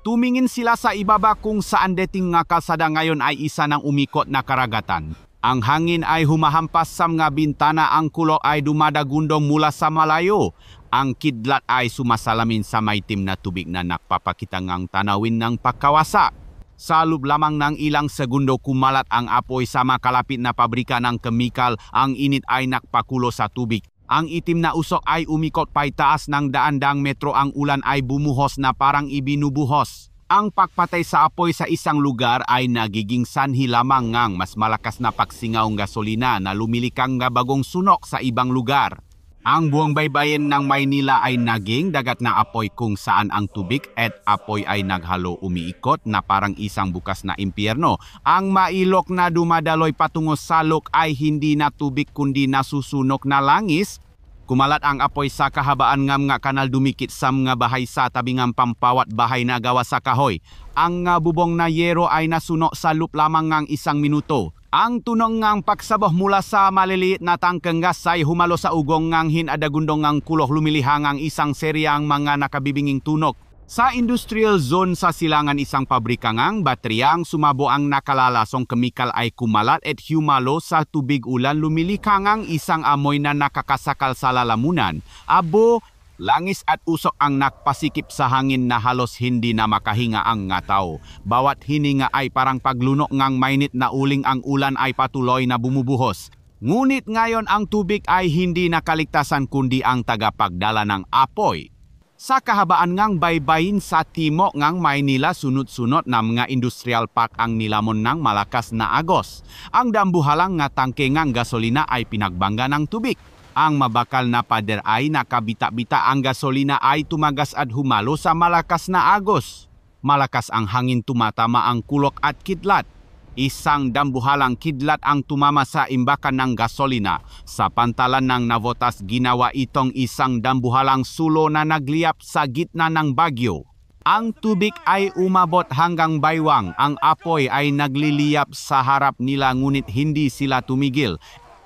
Tumingin sila sa ibaba kung saan dating nga kalsada ngayon ay isa ng umikot na karagatan. Ang hangin ay humahampas sa mga bintana, ang kulok ay dumadagundong mula sa malayo. Ang kidlat ay sumasalamin sa maitim na tubig na nakpapakita ngang tanawin ng pagkawasa. Sa loob lamang ng ilang segundo, kumalat ang apoy sa makalapit na pabrika ng kemikal. Ang init ay nakpakulo sa tubig. Ang itim na usok ay umikot paitaas ng daan-daang metro. Ang ulan ay bumuhos na parang ibinubuhos. Ang pagpatay sa apoy sa isang lugar ay nagiging sanhi lamang ngang mas malakas na pagsingaw ng gasolina na lumilikang nga bagong sunok sa ibang lugar. Ang buong baybayin ng Maynila ay naging dagat na apoy kung saan ang tubig at apoy ay naghalo, umiikot na parang isang bukas na impyerno. Ang mailok na dumadaloy patungo sa lok ay hindi na tubig kundi nasusunok na langis. Kumalat ang apoy sa kahabaan ng mga kanal, dumikit sa mga bahay sa tabi ng pampawat bahay na gawa sa kahoy. Ang bubong na yero ay nasunok sa loop lamang ng 1 minuto. Ang tunog ng pagsaboh mula sa maliliit na tangkeng gas ay humalo sa ugong ng hinadagundong ng kuloh, lumilihang ang isang seryang mga nakabibinging tunog. Sa industrial zone sa silangan isang pabrika ngang bateryang sumabo ang nakalalasong kemikal ay kumalat at humalo sa tubig ulan lumilikhangang isang amoy na nakakasakal sa lalamunan. Abo, langis at usok ang nakpasikip sa hangin na halos hindi na makahinga ang nga tao. Bawat hininga ay parang paglunok ngang mainit na uling ang ulan ay patuloy na bumubuhos. Ngunit ngayon ang tubig ay hindi nakaligtasan kundi ang tagapagdala ng apoy. Sa kahabaan ngang baybayin sa timok ngang Maynila sunod-sunod na mga industrial park ang nilamon ng malakas na agos. Ang dambuhalang nga tangke ngang gasolina ay pinagbangga ng tubig. Ang mabakal na pader ay nakabita-bita ang gasolina ay tumagas at humalo sa malakas na agos. Malakas ang hangin tumatama ang kulok at kidlat. Isang dambuhalang kidlat ang tumama sa imbakan ng gasolina. Sa pantalan ng Navotas ginawa itong isang dambuhalang sulo na nagliyap sa gitna ng bagyo. Ang tubig ay umabot hanggang baywang. Ang apoy ay nagliliyap sa harap nila ngunit hindi sila tumigil.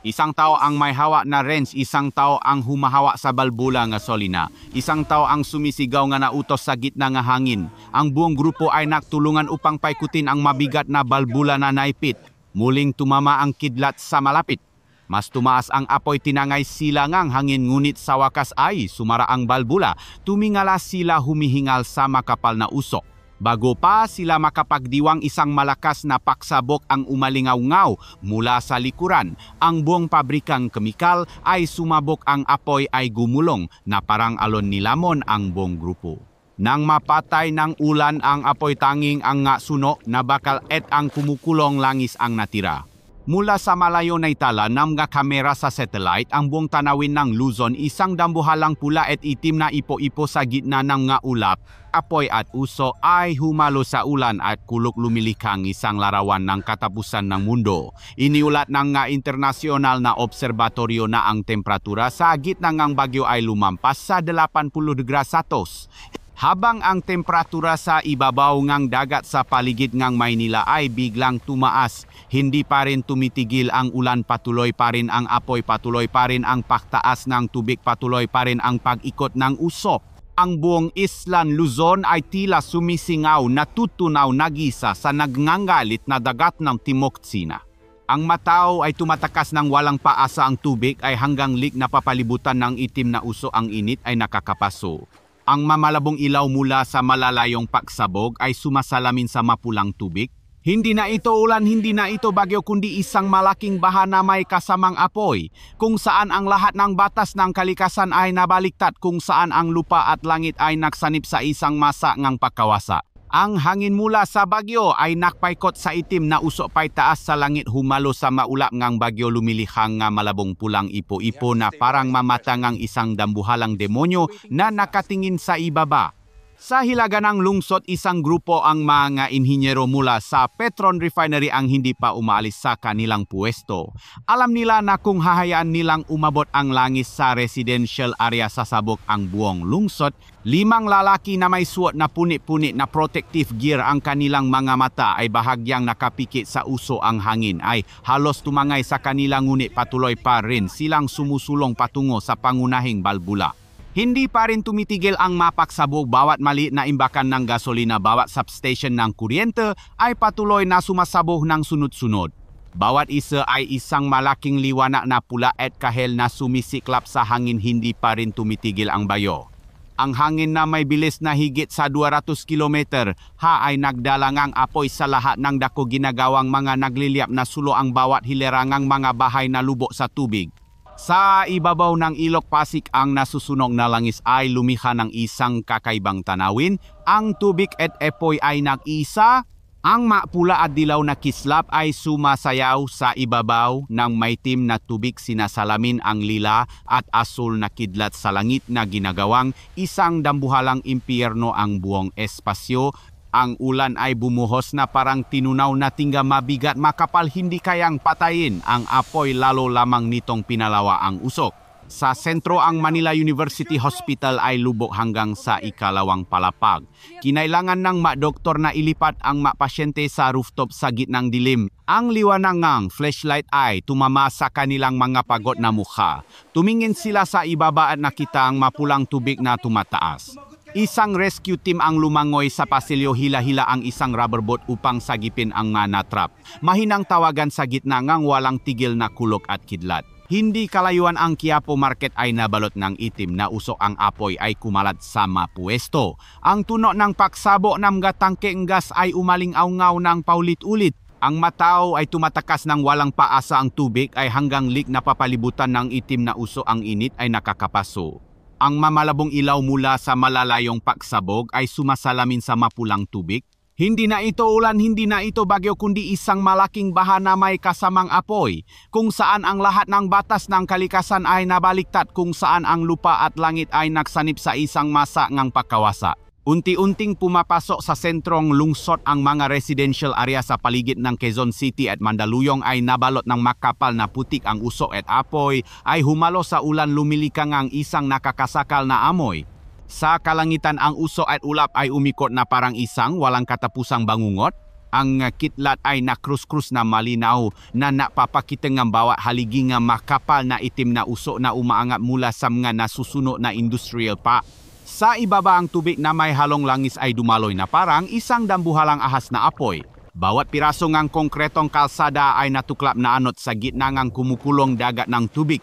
Isang tao ang may hawak na wrench, isang tao ang humahawak sa balbula nga gasolina. Isang tao ang sumisigaw nga nautos sa gitna nga hangin. Ang buong grupo ay nagtulungan upang paikutin ang mabigat na balbula na naipit. Muling tumama ang kidlat sa malapit. Mas tumaas ang apoy tinangay sila ngang hangin ngunit sa wakas ay sumara ang balbula. Tumingala sila humihingal sa makapal na usok. Bago pa sila makapagdiwang isang malakas na paksabok ang umalingaw-ngaw mula sa likuran. Ang buong pabrikang kemikal ay sumabok ang apoy ay gumulong na parang alon nilamon ang buong grupo. Nang mapatay ng ulan ang apoy tanging ang nga suno na bakal et ang kumukulong langis ang natira. Mula sa malayo na itala ng mga kamera sa satellite ang buong tanawin ng Luzon isang dambuhalang pula at itim na ipo-ipo sa gitna ng nga ulap. Apoy at uso ay humalo sa ulan at kulok lumilikhang isang larawan ng katapusan ng mundo. Iniulat ng nga internasyonal na obserbatoryo na ang temperatura sa gitna ng bagyo ay lumampas sa 80 degrees Celsius. Habang ang temperatura sa ibabaw ngang dagat sa paligid ngang Maynila ay biglang tumaas, hindi pa rin tumitigil ang ulan, patuloy pa rin ang apoy, patuloy pa rin ang pagtaas ng tubig, patuloy pa rin ang pag-ikot ng usok. Ang buong Islan Luzon ay tila sumisingaw, natutunaw, nagisa sa nagngangalit na dagat ng Timok Tsina. Ang matao ay tumatakas ng walang paasa, ang tubig ay hanggang lik na papalibutan ng itim na uso, ang init ay nakakapaso. Ang mamalabong ilaw mula sa malalayong pagsabog ay sumasalamin sa mapulang tubig. Hindi na ito ulan, hindi na ito bagyo, kundi isang malaking baha na may kasamang apoy, kung saan ang lahat ng batas ng kalikasan ay nabaliktad, kung saan ang lupa at langit ay naksanip sa isang masa ngang pagkawasa. Ang hangin mula sa bagyo ay nakpaikot sa itim na usok pay taas sa langit, humalo sa maulap ngang bagyo lumilihang nga malabong pulang ipo-ipo na parang mamatangang isang dambuhalang demonyo na nakatingin sa ibaba. Sa hilaga ng lungsod, isang grupo ang mga inhinyero mula sa Petron Refinery ang hindi pa umaalis sa kanilang puwesto. Alam nila na kung hahayaan nilang umabot ang langis sa residential area sasabog ang buong lungsod, 5 lalaki na may suot na punit-punit na protective gear ang kanilang mga mata ay bahagyang nakapikit sa uso, ang hangin ay halos tumangay sa kanila ngunit patuloy pa rin silang sumusulong patungo sa pangunahing balbula. Hindi pa rin tumitigil ang mapaksabog, bawat maliit na imbakan ng gasolina, bawat substation ng kuryente ay patuloy na sumasabog ng sunod-sunod. Bawat isa ay isang malaking liwanag na pula at kahel na sumisiklap sa hangin, hindi pa rin tumitigil ang bayo. Ang hangin na may bilis na higit sa 200 kilometer ay nagdala ngang apoy sa lahat ng dako, ginagawang mga nagliliap na sulo ang bawat hilerangang mga bahay na lubok sa tubig. Sa ibabaw ng Ilog Pasig ang nasusunog na langis ay lumikha ng isang kakaibang tanawin. Ang tubig at apoy ay nag-isa. Ang mapula at dilaw na kislap ay sumasayaw sa ibabaw ng maitim na tubig, sinasalamin ang lila at asul na kidlat sa langit na ginagawang isang dambuhalang impyerno ang buong espasyo. Ang ulan ay bumuhos na parang tinunaw na tingga, mabigat, makapal, hindi kayang patayin ang apoy, lalo lamang nitong pinalawa ang usok. Sa sentro ang Manila University Hospital ay lubog hanggang sa ikalawang palapag. Kinailangan ng doktor na ilipat ang pasyente sa rooftop sa gitnang dilim. Ang liwanag ng flashlight ay tumama sa kanilang mga pagod na mukha. Tumingin sila sa ibaba at nakita ang mapulang tubig na tumataas. Isang rescue team ang lumangoy sa pasilyo hila-hila ang isang rubber boat upang sagipin ang mga natrap. Mahinang tawagan sa gitna ngang walang tigil na kulog at kidlat. Hindi kalayuan ang Quiapo Market ay nabalot ng itim na usok, ang apoy ay kumalat sa mapuesto. Ang tuno ng paksabo ng mga tangkeng gas ay umaling-awngaw ng paulit-ulit. Ang matao ay tumatakas ng walang paasa, ang tubig ay hanggang lik na papalibutan ng itim na usok, ang init ay nakakapaso. Ang mamalabong ilaw mula sa malalayong paksabog ay sumasalamin sa mapulang tubig. Hindi na ito ulan, hindi na ito bagyo, kundi isang malaking baha na may kasamang apoy, kung saan ang lahat ng batas ng kalikasan ay nabaliktad, kung saan ang lupa at langit ay naksanip sa isang masa ngang pagkawasa. Unti-unting pumapasok sa sentrong lungsod ang mga residential area sa paligid ng Quezon City at Mandaluyong ay nabalot ng makapal na putik, ang usok at apoy ay humalo sa ulan, lumilikang ang isang nakakasakal na amoy. Sa kalangitan ang usok at ulap ay umikot na parang isang walang katapusang bangungot. Ang kitlat ay nakrus-krus na malinaw na napapakita ng bawat haligi ng makapal na itim na usok na umaangat mula sa mga nasusuno na industrial park. Sa ibaba ang tubig na may halong langis ay dumaloy na parang isang dambuhalang ahas na apoy. Bawat piraso ng konkretong kalsada ay natuklap na anot sa gitna ng kumukulong dagat ng tubig.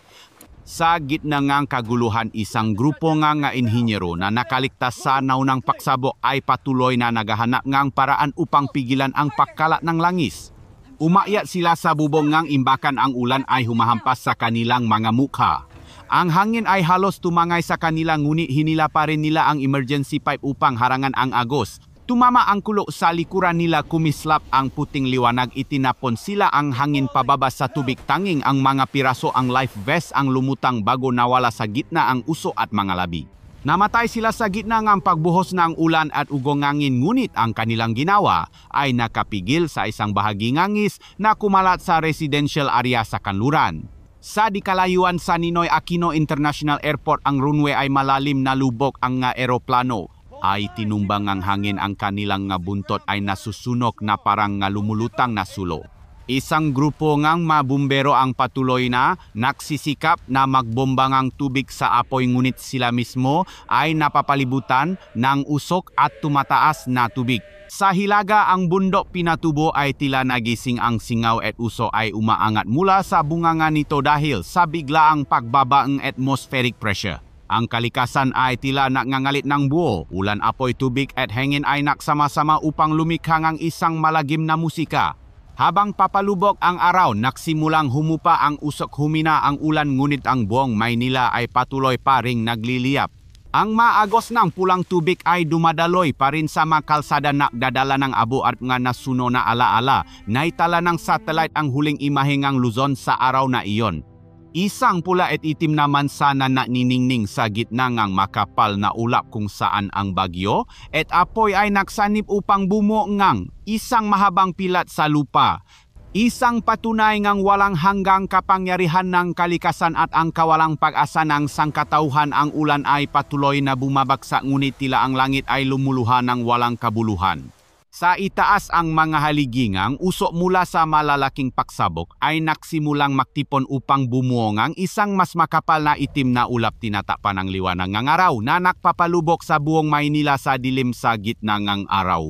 Sa gitna ng kaguluhan, isang grupo nga inhinyero na nakaligtas sa naunang paksabok ay patuloy na naghahanap ng paraan upang pigilan ang pagkalat ng langis. Umakyat sila sa bubong ng imbakan, ang ulan ay humahampas sa kanilang mga mukha. Ang hangin ay halos tumangay sa kanila, ngunit hinila pa rin nila ang emergency pipe upang harangan ang agos. Tumama ang kulo sa likuran nila, kumislap ang puting liwanag, itinapon sila ang hangin pababa sa tubig. Tanging ang mga piraso ang life vest ang lumutang bago nawala sa gitna ang uso at mga labi. Namatay sila sa gitna ng pagbuhos ng ulan at ugong-ngangin, ngunit ang kanilang ginawa ay nakapigil sa isang bahagi ngangis na kumalat sa residential area sa kanluran. Sa dikalayuan sa Ninoy Aquino International Airport, ang runway ay malalim na lubog, ang eroplano ay tinumbang ang hangin, ang kanilang nga buntot ay nasusunok na parang nga lumulutang na sulo. Isang grupo ngang mabumbero ang patuloy na naksisikap na magbomba ng tubig sa apoy, ngunit sila mismo ay napapalibutan ng usok at tumataas na tubig. Sa hilaga ang bundok Pinatubo ay tila nagising, ang singaw at uso ay umaangat mula sa bunganga nito dahil sa biglaang pagbaba ng atmospheric pressure. Ang kalikasan ay tila nangangalit ng buo, ulan, apoy, tubig at hangin ay nagsama-sama upang lumikha ng isang malagim na musika. Habang papalubok ang araw, nagsimulang humupa ang usok, humina ang ulan, ngunit ang buong Maynila ay patuloy pa ring nagliliyap. Ang maagos ng pulang tubig ay dumadaloy pa rin sa mga kalsada, nagdadala ng abo at nga nasuno na alaala. Naitala ng satellite ang huling imahe ng Luzon sa araw na iyon. Isang pula at itim na mansana na niningning sa gitna ng makapal na ulap, kung saan ang bagyo at apoy ay nagsanib upang bumuo ng isang mahabang pilat sa lupa. Isang patunay ng walang hanggang kapangyarihan ng kalikasan at ang kawalang pag-asa ng sangkatauhan. Ang ulan ay patuloy na bumabagsak, ngunit tila ang langit ay lumuluha ng walang kabuluhan. Sa itaas ang mga haligingang usok mula sa malalaking paksabok ay naksimulang maktipon upang bumuo ng isang mas makapal na itim na ulap, tinatapan ng liwanag ng araw na nakpapalubok sa buong Maynila sa dilim sa gitna ng araw.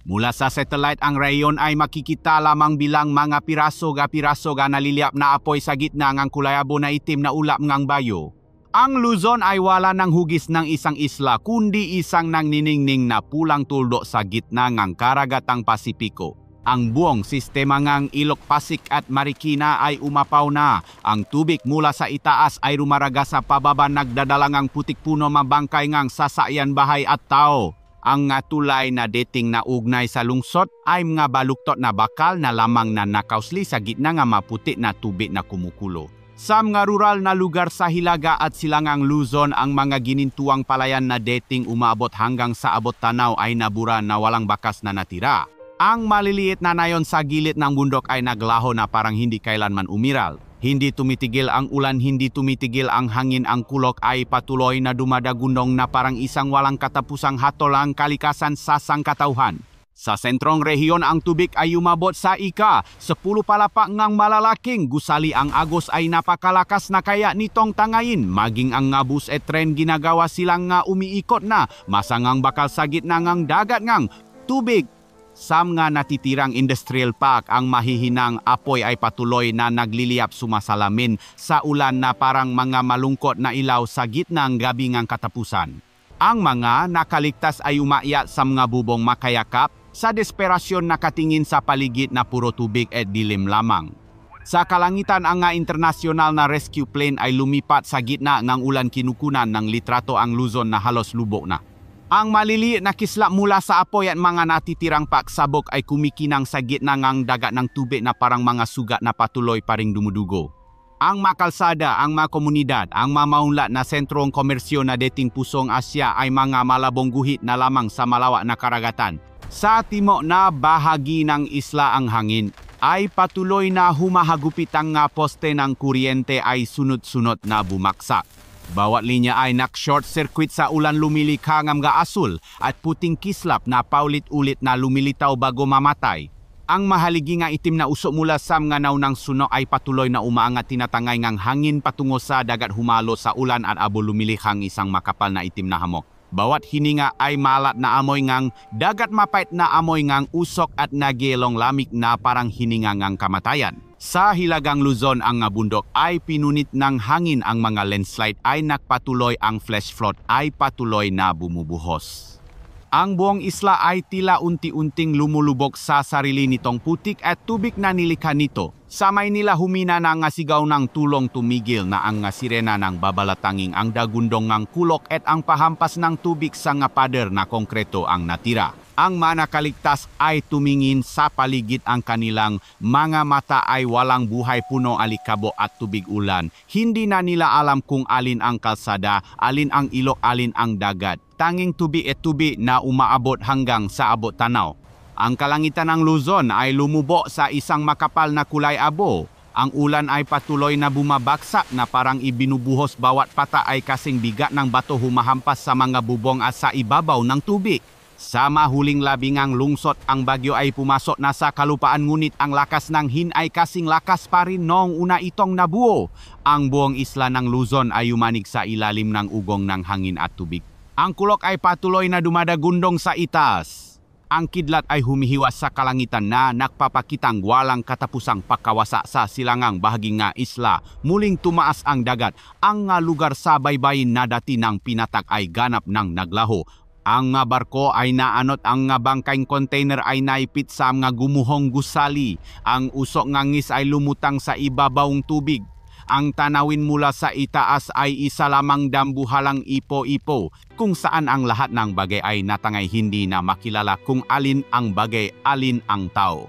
Mula sa satellite ang rayon ay makikita lamang bilang mga piraso ga naliliap na apoy sa gitna ng kulayabo na itim na ulap ng bayo. Ang Luzon ay wala ng hugis ng isang isla, kundi isang nangniningning na pulang tuldo sa gitna ng karagatang Pasipiko. Ang buong sistema ng Ilok, Pasig at Marikina ay umapaw na. Ang tubig mula sa itaas ay rumaraga sa pababa, nagdadala ng putik puno, mabangkay ng sasakyan, bahay at tao. Ang tulay na dating na ugnay sa lungsod ay mga baluktot na bakal na lamang na nakausli sa gitna ng maputi na tubig na kumukulo. Sa mga rural na lugar sa Hilaga at Silangang Luzon, ang mga ginintuang palayan na dating umaabot hanggang sa abot tanaw ay nabura na walang bakas na natira. Ang maliliit na nayon sa gilid ng bundok ay naglaho na parang hindi kailanman umiral. Hindi tumitigil ang ulan, hindi tumitigil ang hangin, ang kulok ay patuloy na dumadagundong na parang isang walang katapusang hatol ang kalikasan sa sangkatauhan. Sa sentrong rehiyon ang tubig ay umabot sa ika 10 palapa ngang malalaking gusali ang agos ay napakalakas na kaya nitong tangayin maging ang nga bus et tren ginagawa silang nga umiikot na masangang bakal sa gitna ngang dagat ngang tubig. Sam nga natitirang industrial park ang mahihinang apoy ay patuloy na nagliliyap sumasalamin sa ulan na parang mga malungkot na ilaw sa gitna ng gabi ngang katapusan. Ang mga nakaligtas ay umakyat sa mga bubong makayakap sa desperasyon nakatingin sa paligid na puro tubig at dilim lamang. Sa kalangitan ang nga internasyonal na rescue plane ay lumipat sa gitna ng ulan kinukunan ng litrato ang Luzon na halos lubog na. Ang maliliit na kislap mula sa apoy at mga natitirang paksabog ay kumikinang sa gitna ng dagat ng tubig na parang mga sugat na patuloy pa ring dumudugo. Ang makalsada, ang mga komunidad, ang mamaunlat na sentrong komersyo na dating pusong Asya ay mga malabong guhit na lamang sa malawak na karagatan. Sa timok na bahagi ng isla ang hangin ay patuloy na humahagupit ang nga poste ng kuryente ay sunod-sunod na bumaksak. Bawat linya ay nak-short circuit sa ulan lumilikha ng mga asul at puting kislap na paulit-ulit na lumilitaw bago mamatay. Ang mahaligi nga itim na usok mula sa mga naunang suno ay patuloy na umaangat tinatangay ngang hangin patungo sa dagat humalo sa ulan at abo lumilikhang isang makapal na itim na hamok. Bawat hininga ay malat na amoy ngang dagat mapait na amoy ngang usok at nagelong lamig na parang hininga ngang kamatayan. Sa hilagang Luzon ang nga bundok ay pinunit ng hangin ang mga landslide ay nakpatuloy ang flash flood ay patuloy na bumubuhos. Ang buong isla ay tila unti-unting lumulubog sa sarili nitong putik at tubig na nilikha nito. Samay nila humina na nga sigaw ng tulong tumigil na ang nga sirena ng babalatanging ang dagundong ng kulok at ang pahampas ng tubig sa nga pader na konkreto ang natira. Ang manakaligtas ay tumingin sa paligid ang kanilang mga mata ay walang buhay puno alikabo at tubig ulan. Hindi na nila alam kung alin ang kalsada, alin ang ilog, alin ang dagat. Tanging tubig at tubig na umaabot hanggang sa abot tanaw. Ang kalangitan ng Luzon ay lumubo sa isang makapal na kulay abo. Ang ulan ay patuloy na bumabagsak na parang ibinubuhos bawat pata ay kasing bigat ng bato humahampas sa mga bubong at sa ibabaw ng tubig. Sa mahuling labingang lungsot ang bagyo ay pumasok na sa kalupaan ngunit ang lakas ng hin ay kasing lakas pa rin noong una itong nabuo. Ang buong isla ng Luzon ay umanig sa ilalim ng ugong ng hangin at tubig. Ang kulok ay patuloy na dumadagundong sa itaas. Ang kidlat ay humihiwas sa kalangitan na nagpapakitang walang katapusang pagkawasa sa silangang bahagi nga isla. Muling tumaas ang dagat. Ang nga lugar sa baybayin na dati ng pinatak ay ganap ng naglaho. Ang nga barko ay naanot, ang nga bangkaing container ay naipit sa mga gumuhong gusali. Ang usok nga ngis ay lumutang sa ibabawng tubig. Ang tanawin mula sa itaas ay isa lamang dambuhalang ipo-ipo kung saan ang lahat ng bagay ay natangay hindi na makilala kung alin ang bagay, alin ang tao.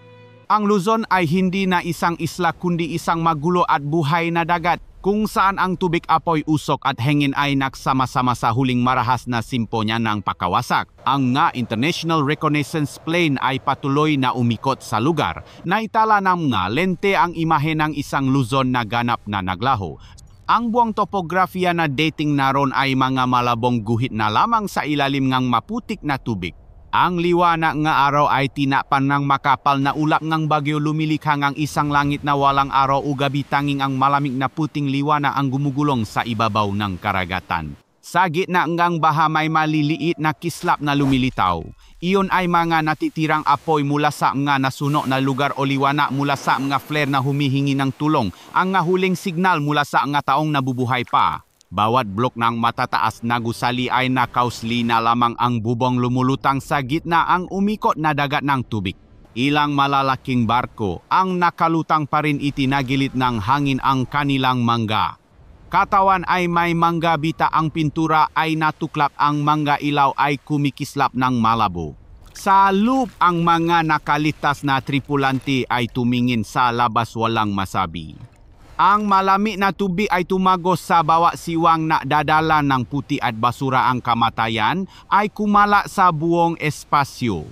Ang Luzon ay hindi na isang isla kundi isang magulo at buhay na dagat kung saan ang tubig, apoy, usok at hangin ay nagsama-sama sa huling marahas na simponya ng pakawasak. Ang nga International Reconnaissance Plane ay patuloy na umikot sa lugar. Naitala ng nga lente ang imahe ng isang Luzon na ganap na naglaho. Ang buong topografiya na dating naron ay mga malabong guhit na lamang sa ilalim ng maputik na tubig. Ang liwanag nga araw ay tinapan ng makapal na ulap ng bagyo lumilikha ng isang langit na walang araw o gabi tanging ang malamig na puting liwanag ang gumugulong sa ibabaw ng karagatan. Sa gitna ng baha may maliliit na kislap na lumilitaw. Iyon ay mga natitirang apoy mula sa nga nasuno na lugar o liwanag mula sa nga flare na humihingi ng tulong. Ang nga huling signal mula sa nga taong nabubuhay pa. Bawat blok ng matataas na gusali ay nakausli na lamang ang bubong lumulutang sa gitna ang umikot na dagat ng tubig. Ilang malalaking barko ang nakalutang pa rin itinagilit ng hangin ang kanilang mangga. Katawan ay may mangga bita ang pintura ay natuklap ang mangga ilaw ay kumikislap ng malabo. Sa loop ang mga nakalitas na tripulante ay tumingin sa labas walang masabi. Ang malamig na tubig ay tumagos sa bawat siwang na dadala ng puti at basura ang kamatayan ay kumala sa buong espasyo.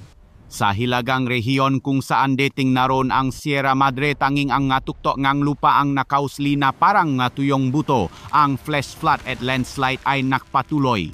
Sa hilagang rehiyon kung saan dating naroon ang Sierra Madre tanging ang ngatuktok ngang lupa ang nakausli na parang nga tuyong buto, ang flash flood at landslide ay nakpatuloy.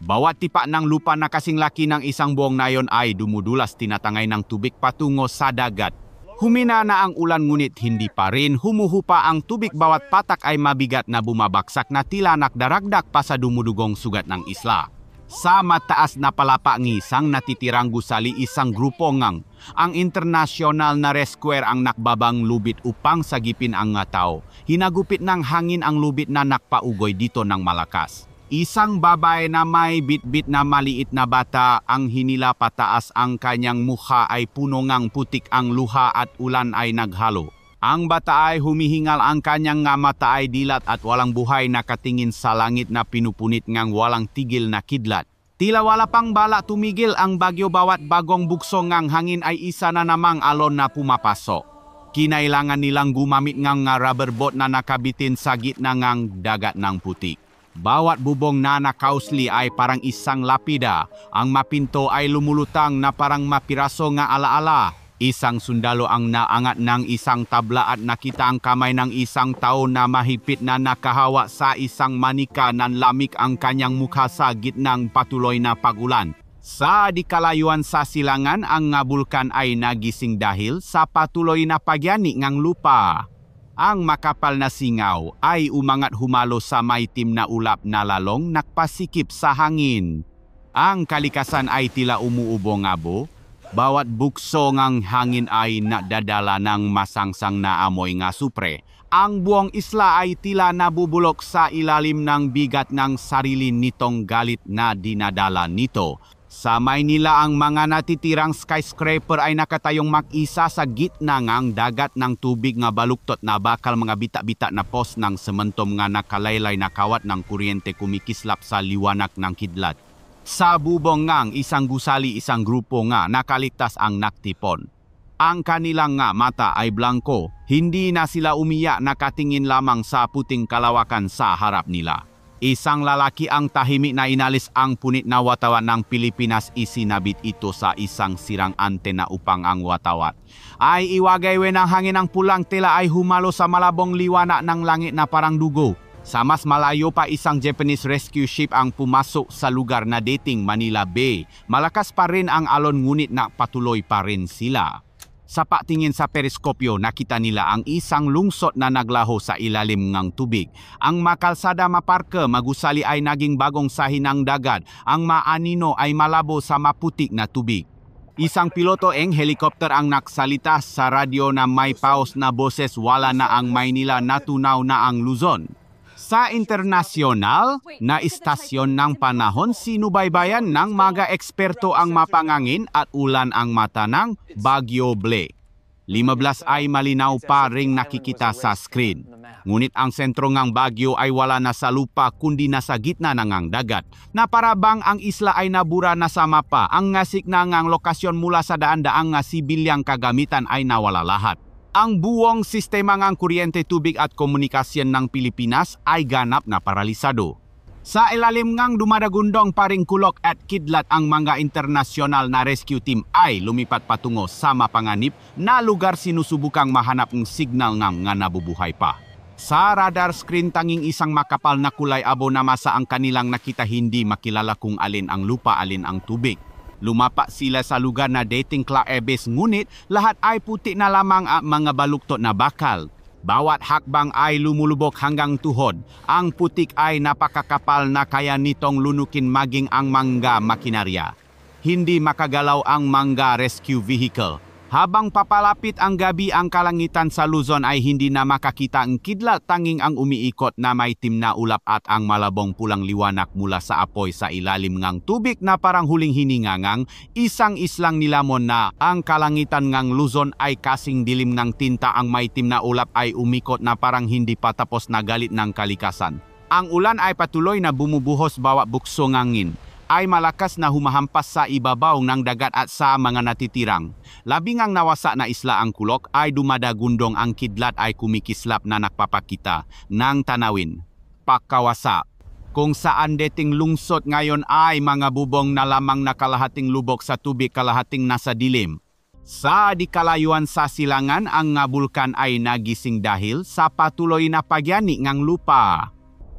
Bawat tipa ng lupa na kasing laki ng isang buong nayon ay dumudulas tinatangay ng tubig patungo sa dagat. Humina na ang ulan ngunit hindi pa rin humuhupa ang tubig, bawat patak ay mabigat na bumabagsak na tila nakdaragdak pa sa dumudugong sugat ng isla. Sa mataas na palapa ng isang natitirang gusali isang grupo ngang ang international na rescuer ang nakbabang lubit upang sagipin ang nga tao. Hinagupit ng hangin ang lubit na nakpaugoy dito ng malakas. Isang babae na may bitbit na maliit na bata ang hinila pataas, ang kanyang mukha ay puno ngang putik, ang luha at ulan ay naghalo. Ang bata ay humihingal, ang kanyang nga mata ay dilat at walang buhay, nakatingin sa langit na pinupunit ngang walang tigil na kidlat. Tila wala pang bala tumigil ang bagyo, bawat bagong bugso ngang hangin ay isa na namang alon na pumapasok. Kinailangan nilang gumamit ngang rubber boat na nakabitin sa gitna ngang dagat ng putik. Bawat bubong na nakausli ay parang isang lapida. Ang mapinto ay lumulutang na parang mapiraso nga alaala. Isang sundalo ang naangat ng isang tabla at nakita ang kamay ng isang tao na mahigpit na nakahawa sa isang manika. Nanlamig ang kanyang mukha sa gitnang patuloy na pagulan. Sa di kalayuan sa silangan, ang bulkan ay nagising dahil sa patuloy na pagyani ng lupa. Ang makapal na singaw ay umangat humalo sa maitim na ulap na lalong nakpasikip sa hangin. Ang kalikasan ay tila umuubo-ngabo. Bawat bukso ng hangin ay nadadala ng masangsang na amoy nga supre. Ang buong isla ay tila nabubulok sa ilalim ng bigat ng sarili nitong galit na dinadala nito. Sa Maynila, ang mga natitirang skyscraper ay nakatayong mag-isa sa gitna ng dagat ng tubig nga baluktot na bakal mga bita-bita na pos ng sementom nga nakalaylay na kawat ng kuryente kumikislap sa liwanag ng kidlat. Sa bubong ngang isang gusali, isang grupo nga nakaligtas ang naktipon. Ang kanilang nga mata ay blanko, hindi na sila umiyak, nakatingin lamang sa puting kalawakan sa harap nila. Isang lalaki ang tahimik na inalis ang punit na watawat ng Pilipinas. Isinabit ito sa isang sirang antena upang ang watawat ay iwagaywe ng hangin. Ang pulang tela ay humalo sa malabong liwanag ng langit na parang dugo. Sa mas malayo pa, isang Japanese rescue ship ang pumasok sa lugar na dating Manila Bay. Malakas pa rin ang alon ngunit patuloy pa rin sila. Sa patingin sa periskopyo, nakita nila ang isang lungsod na naglaho sa ilalim ng tubig. Ang makalsada maparke magusali ay naging bagong sahin ng dagat. Ang maanino ay malabo sa maputik na tubig. Isang piloto ng helikopter ang naksalita sa radyo na may paus na boses, wala na ang Maynila, natunaw na ang Luzon. Sa internasyonal na istasyon ng panahon, sinubaybayan ng mga eksperto ang mapangangin at ulan ang mata ng Bagyo Ble. 15 ay malinaw pa ring nakikita sa screen. Ngunit ang sentro ng bagyo ay wala na sa lupa kundi nasa gitna ng dagat. Na parabang ang isla ay nabura na sa mapa. Ang ngasik na ngang lokasyon mula sa daan-daang sibilyang kagamitan ay nawala lahat. Ang buong sistema ng kuryente, tubig at komunikasyon ng Pilipinas ay ganap na paralisado. Sa ilalim ngang dumadagundong paring kulok at kidlat, ang mga internasyonal na rescue team ay lumipat patungo sa mapanganib na lugar, sinusubukang mahanap ng signal ng nga nabubuhay pa. Sa radar screen, tanging isang makapal na kulay abo na masa ang kanilang nakita, hindi makilala kung alin ang lupa, alin ang tubig. Lumapa sila sa lugar na dating Claebes, ngunit lahat ay puti na lamang at mga baluktot na bakal. Bawat hakbang ay lumulubok hanggang tuhod. Ang putik ay napakakapal na kaya nitong lunukin maging ang mga makinarya. Hindi makagalaw ang mga rescue vehicle. Habang papalapit ang gabi, ang kalangitan sa Luzon ay hindi na makakita ang kidlat, tanging ang umiikot na maitim na ulap at ang malabong pulang liwanag mula sa apoy sa ilalim ng tubig na parang huling hiningangang isang islang nilamon na ang kalangitan ng Luzon ay kasing dilim ng tinta. Ang maitim na ulap ay umikot na parang hindi pa tapos na galit ng kalikasan. Ang ulan ay patuloy na bumubuhos, bawat bukso ng hangin ay malakas na humahampas sa ibabaw ng dagat at sa mga natitirang. Labing ang nawasa na isla ang kulok ay dumadagundong, ang kidlat ay kumikislap na nakpapakita ng tanawin. Pakawasa, kung saan dating lungsod ngayon ay mga bubong na lamang na kalahating lubok sa tubig, kalahating nasa dilim. Sa di kalayuan sa silangan, ang bulkan ay nagising dahil sa patuloy na pagyani ng lupa.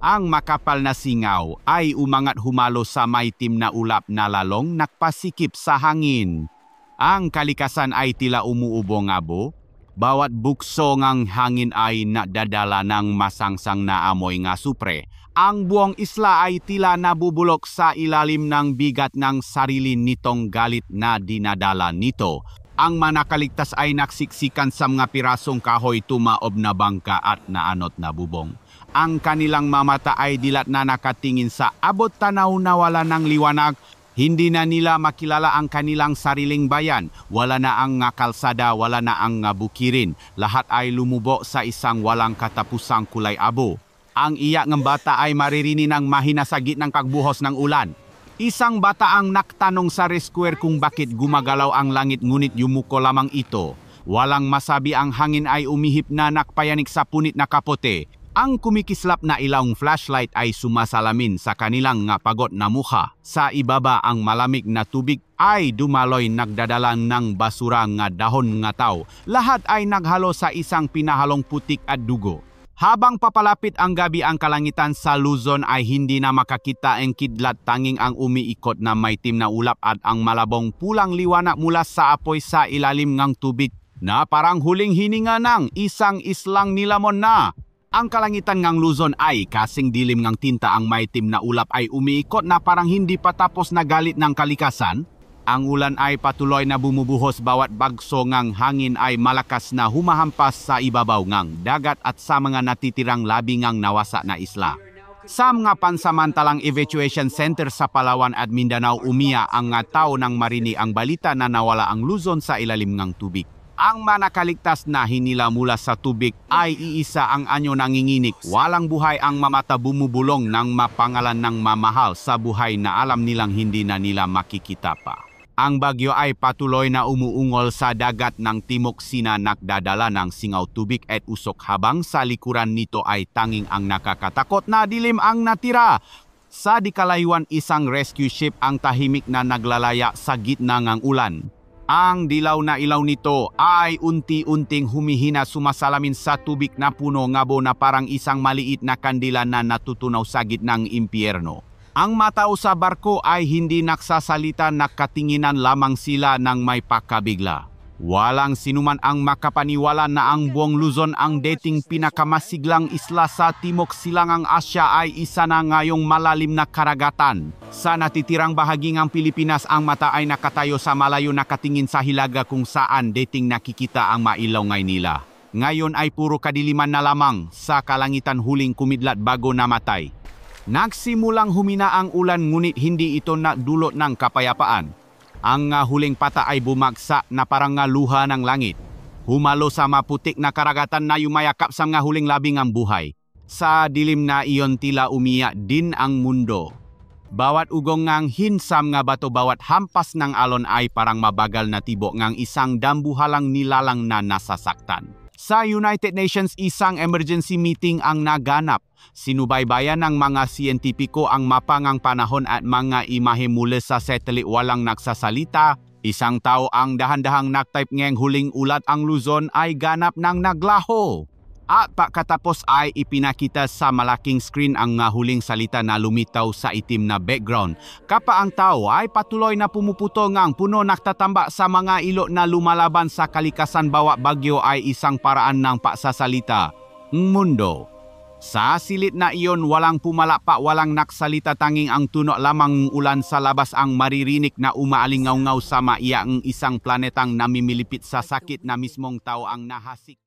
Ang makapal na singaw ay umangat humalo sa maitim na ulap na lalong nakpasikip sa hangin. Ang kalikasan ay tila umuubong-abo. Bawat bukso ng hangin ay nadadala ng masangsang na amoy nga supre. Ang buong isla ay tila nabubulok sa ilalim ng bigat ng sarili nitong galit na dinadala nito. Ang manakaligtas ay naksiksikan sa mga pirasong kahoy tumaob na bangka at naanot na bubong. Ang kanilang mamata ay dilat na nakatingin sa abot tanaw na wala ng liwanag. Hindi na nila makilala ang kanilang sariling bayan. Wala na ang nga kalsada, wala na ang nga bukirin. Lahat ay lumubo sa isang walang katapusang kulay abo. Ang iyak ng bata ay maririni ng mahina sa gitnang pagbuhos ng ulan. Isang bata ang naktanong sa rescuer kung bakit gumagalaw ang langit ngunit yumuko lamang ito. Walang masabi, ang hangin ay umihip na nakpayanik sa punit na kapote. Ang kumikislap na ilawng flashlight ay sumasalamin sa kanilang nga pagod na mukha. Sa ibaba, ang malamig na tubig ay dumaloy nagdadala ng basura nga dahon nga tao. Lahat ay naghalo sa isang pinahalong putik at dugo. Habang papalapit ang gabi, ang kalangitan sa Luzon ay hindi na makakita ang kidlat, tanging ang umiikot na maitim na ulap at ang malabong pulang liwanag mula sa apoy sa ilalim ng tubig na parang huling hininga ng isang islang nilamon na. Ang kalangitan ng Luzon ay kasing dilim ng tinta. Ang maitim na ulap ay umiikot na parang hindi pa tapos na galit ng kalikasan. Ang ulan ay patuloy na bumubuhos, bawat bagso ng hangin ay malakas na humahampas sa ibabaw ng dagat at sa mga natitirang labi ng nawasa na isla. Sa mga pansamantalang evacuation center sa Palawan at Mindanao, umiya ang nga tao nang marinig ang balita na nawala ang Luzon sa ilalim ng tubig. Ang manakaligtas na hinila mula sa tubig ay iisa ang anyo nanginginig. Walang buhay ang mamata, bumubulong ng mapangalan ng mamahal sa buhay na alam nilang hindi na nila makikita pa. Ang bagyo ay patuloy na umuungol sa dagat ng Timog Sina, nakdadala ng singaw tubig at usok, habang sa likuran nito ay tanging ang nakakatakot na dilim ang natira. Sa dikalayuan, isang rescue ship ang tahimik na naglalaya sa gitna ng ulan. Ang dilaw na ilaw nito ay unti-unting humihina, sumasalamin sa tubig na puno ngabo na parang isang maliit na kandila na natutunaw sa gitnang impyerno. Ang matao sa barko ay hindi nagsasalita, nakatinginan lamang sila ng may pakabigla. Walang sinuman ang makapaniwala na ang buong Luzon, ang dating pinakamasiglang isla sa Timog Silangang Asya, ay isa na ngayong malalim na karagatan. Sa natitirang bahagi ng Pilipinas, ang mata ay nakatayo sa malayo, nakatingin sa hilaga kung saan dating nakikita ang mailongay nila. Ngayon ay puro kadiliman na lamang sa kalangitan, huling kumidlat bago namatay. Nagsimulang humina ang ulan ngunit hindi ito nadulot ng kapayapaan. Ang huling pata ay bumagsak na parang luha ng langit. Humalo sa maputik na karagatan na yumayakap sa huling labing ang buhay. Sa dilim na iyon, tila umiyak din ang mundo. Bawat ugong ng hinsam nga bato, bawat hampas ng alon ay parang mabagal na tibok ng isang dambuhalang nilalang na nasasaktan. Sa United Nations, isang emergency meeting ang naganap. Sinubaybayan ng mga siyentipiko ang mapa ng panahon at mga imahe mula sa satellite. Walang nagsasalita. Isang tao ang dahan-dahang nagtype ng huling ulat. Ang Luzon ay ganap ng naglaho. At pagkatapos ay ipinakita sa malaking screen ang huling salita na lumitaw sa itim na background. Kapa ang tao ay patuloy na pumuputo ng puno, nagtatamba sa mga ilo na lumalaban sa kalikasan. Bawat bagyo ay isang paraan ng pagsasalita ng mundo. Sa silit na iyon, walang pumalapa, walang naksalita, tanging ang tuno lamang ulan sa labas ang maririnig na umaalingaw-ngaw sa maiya ng isang planetang namimilipit sa sakit na mismong tao ang nahasik.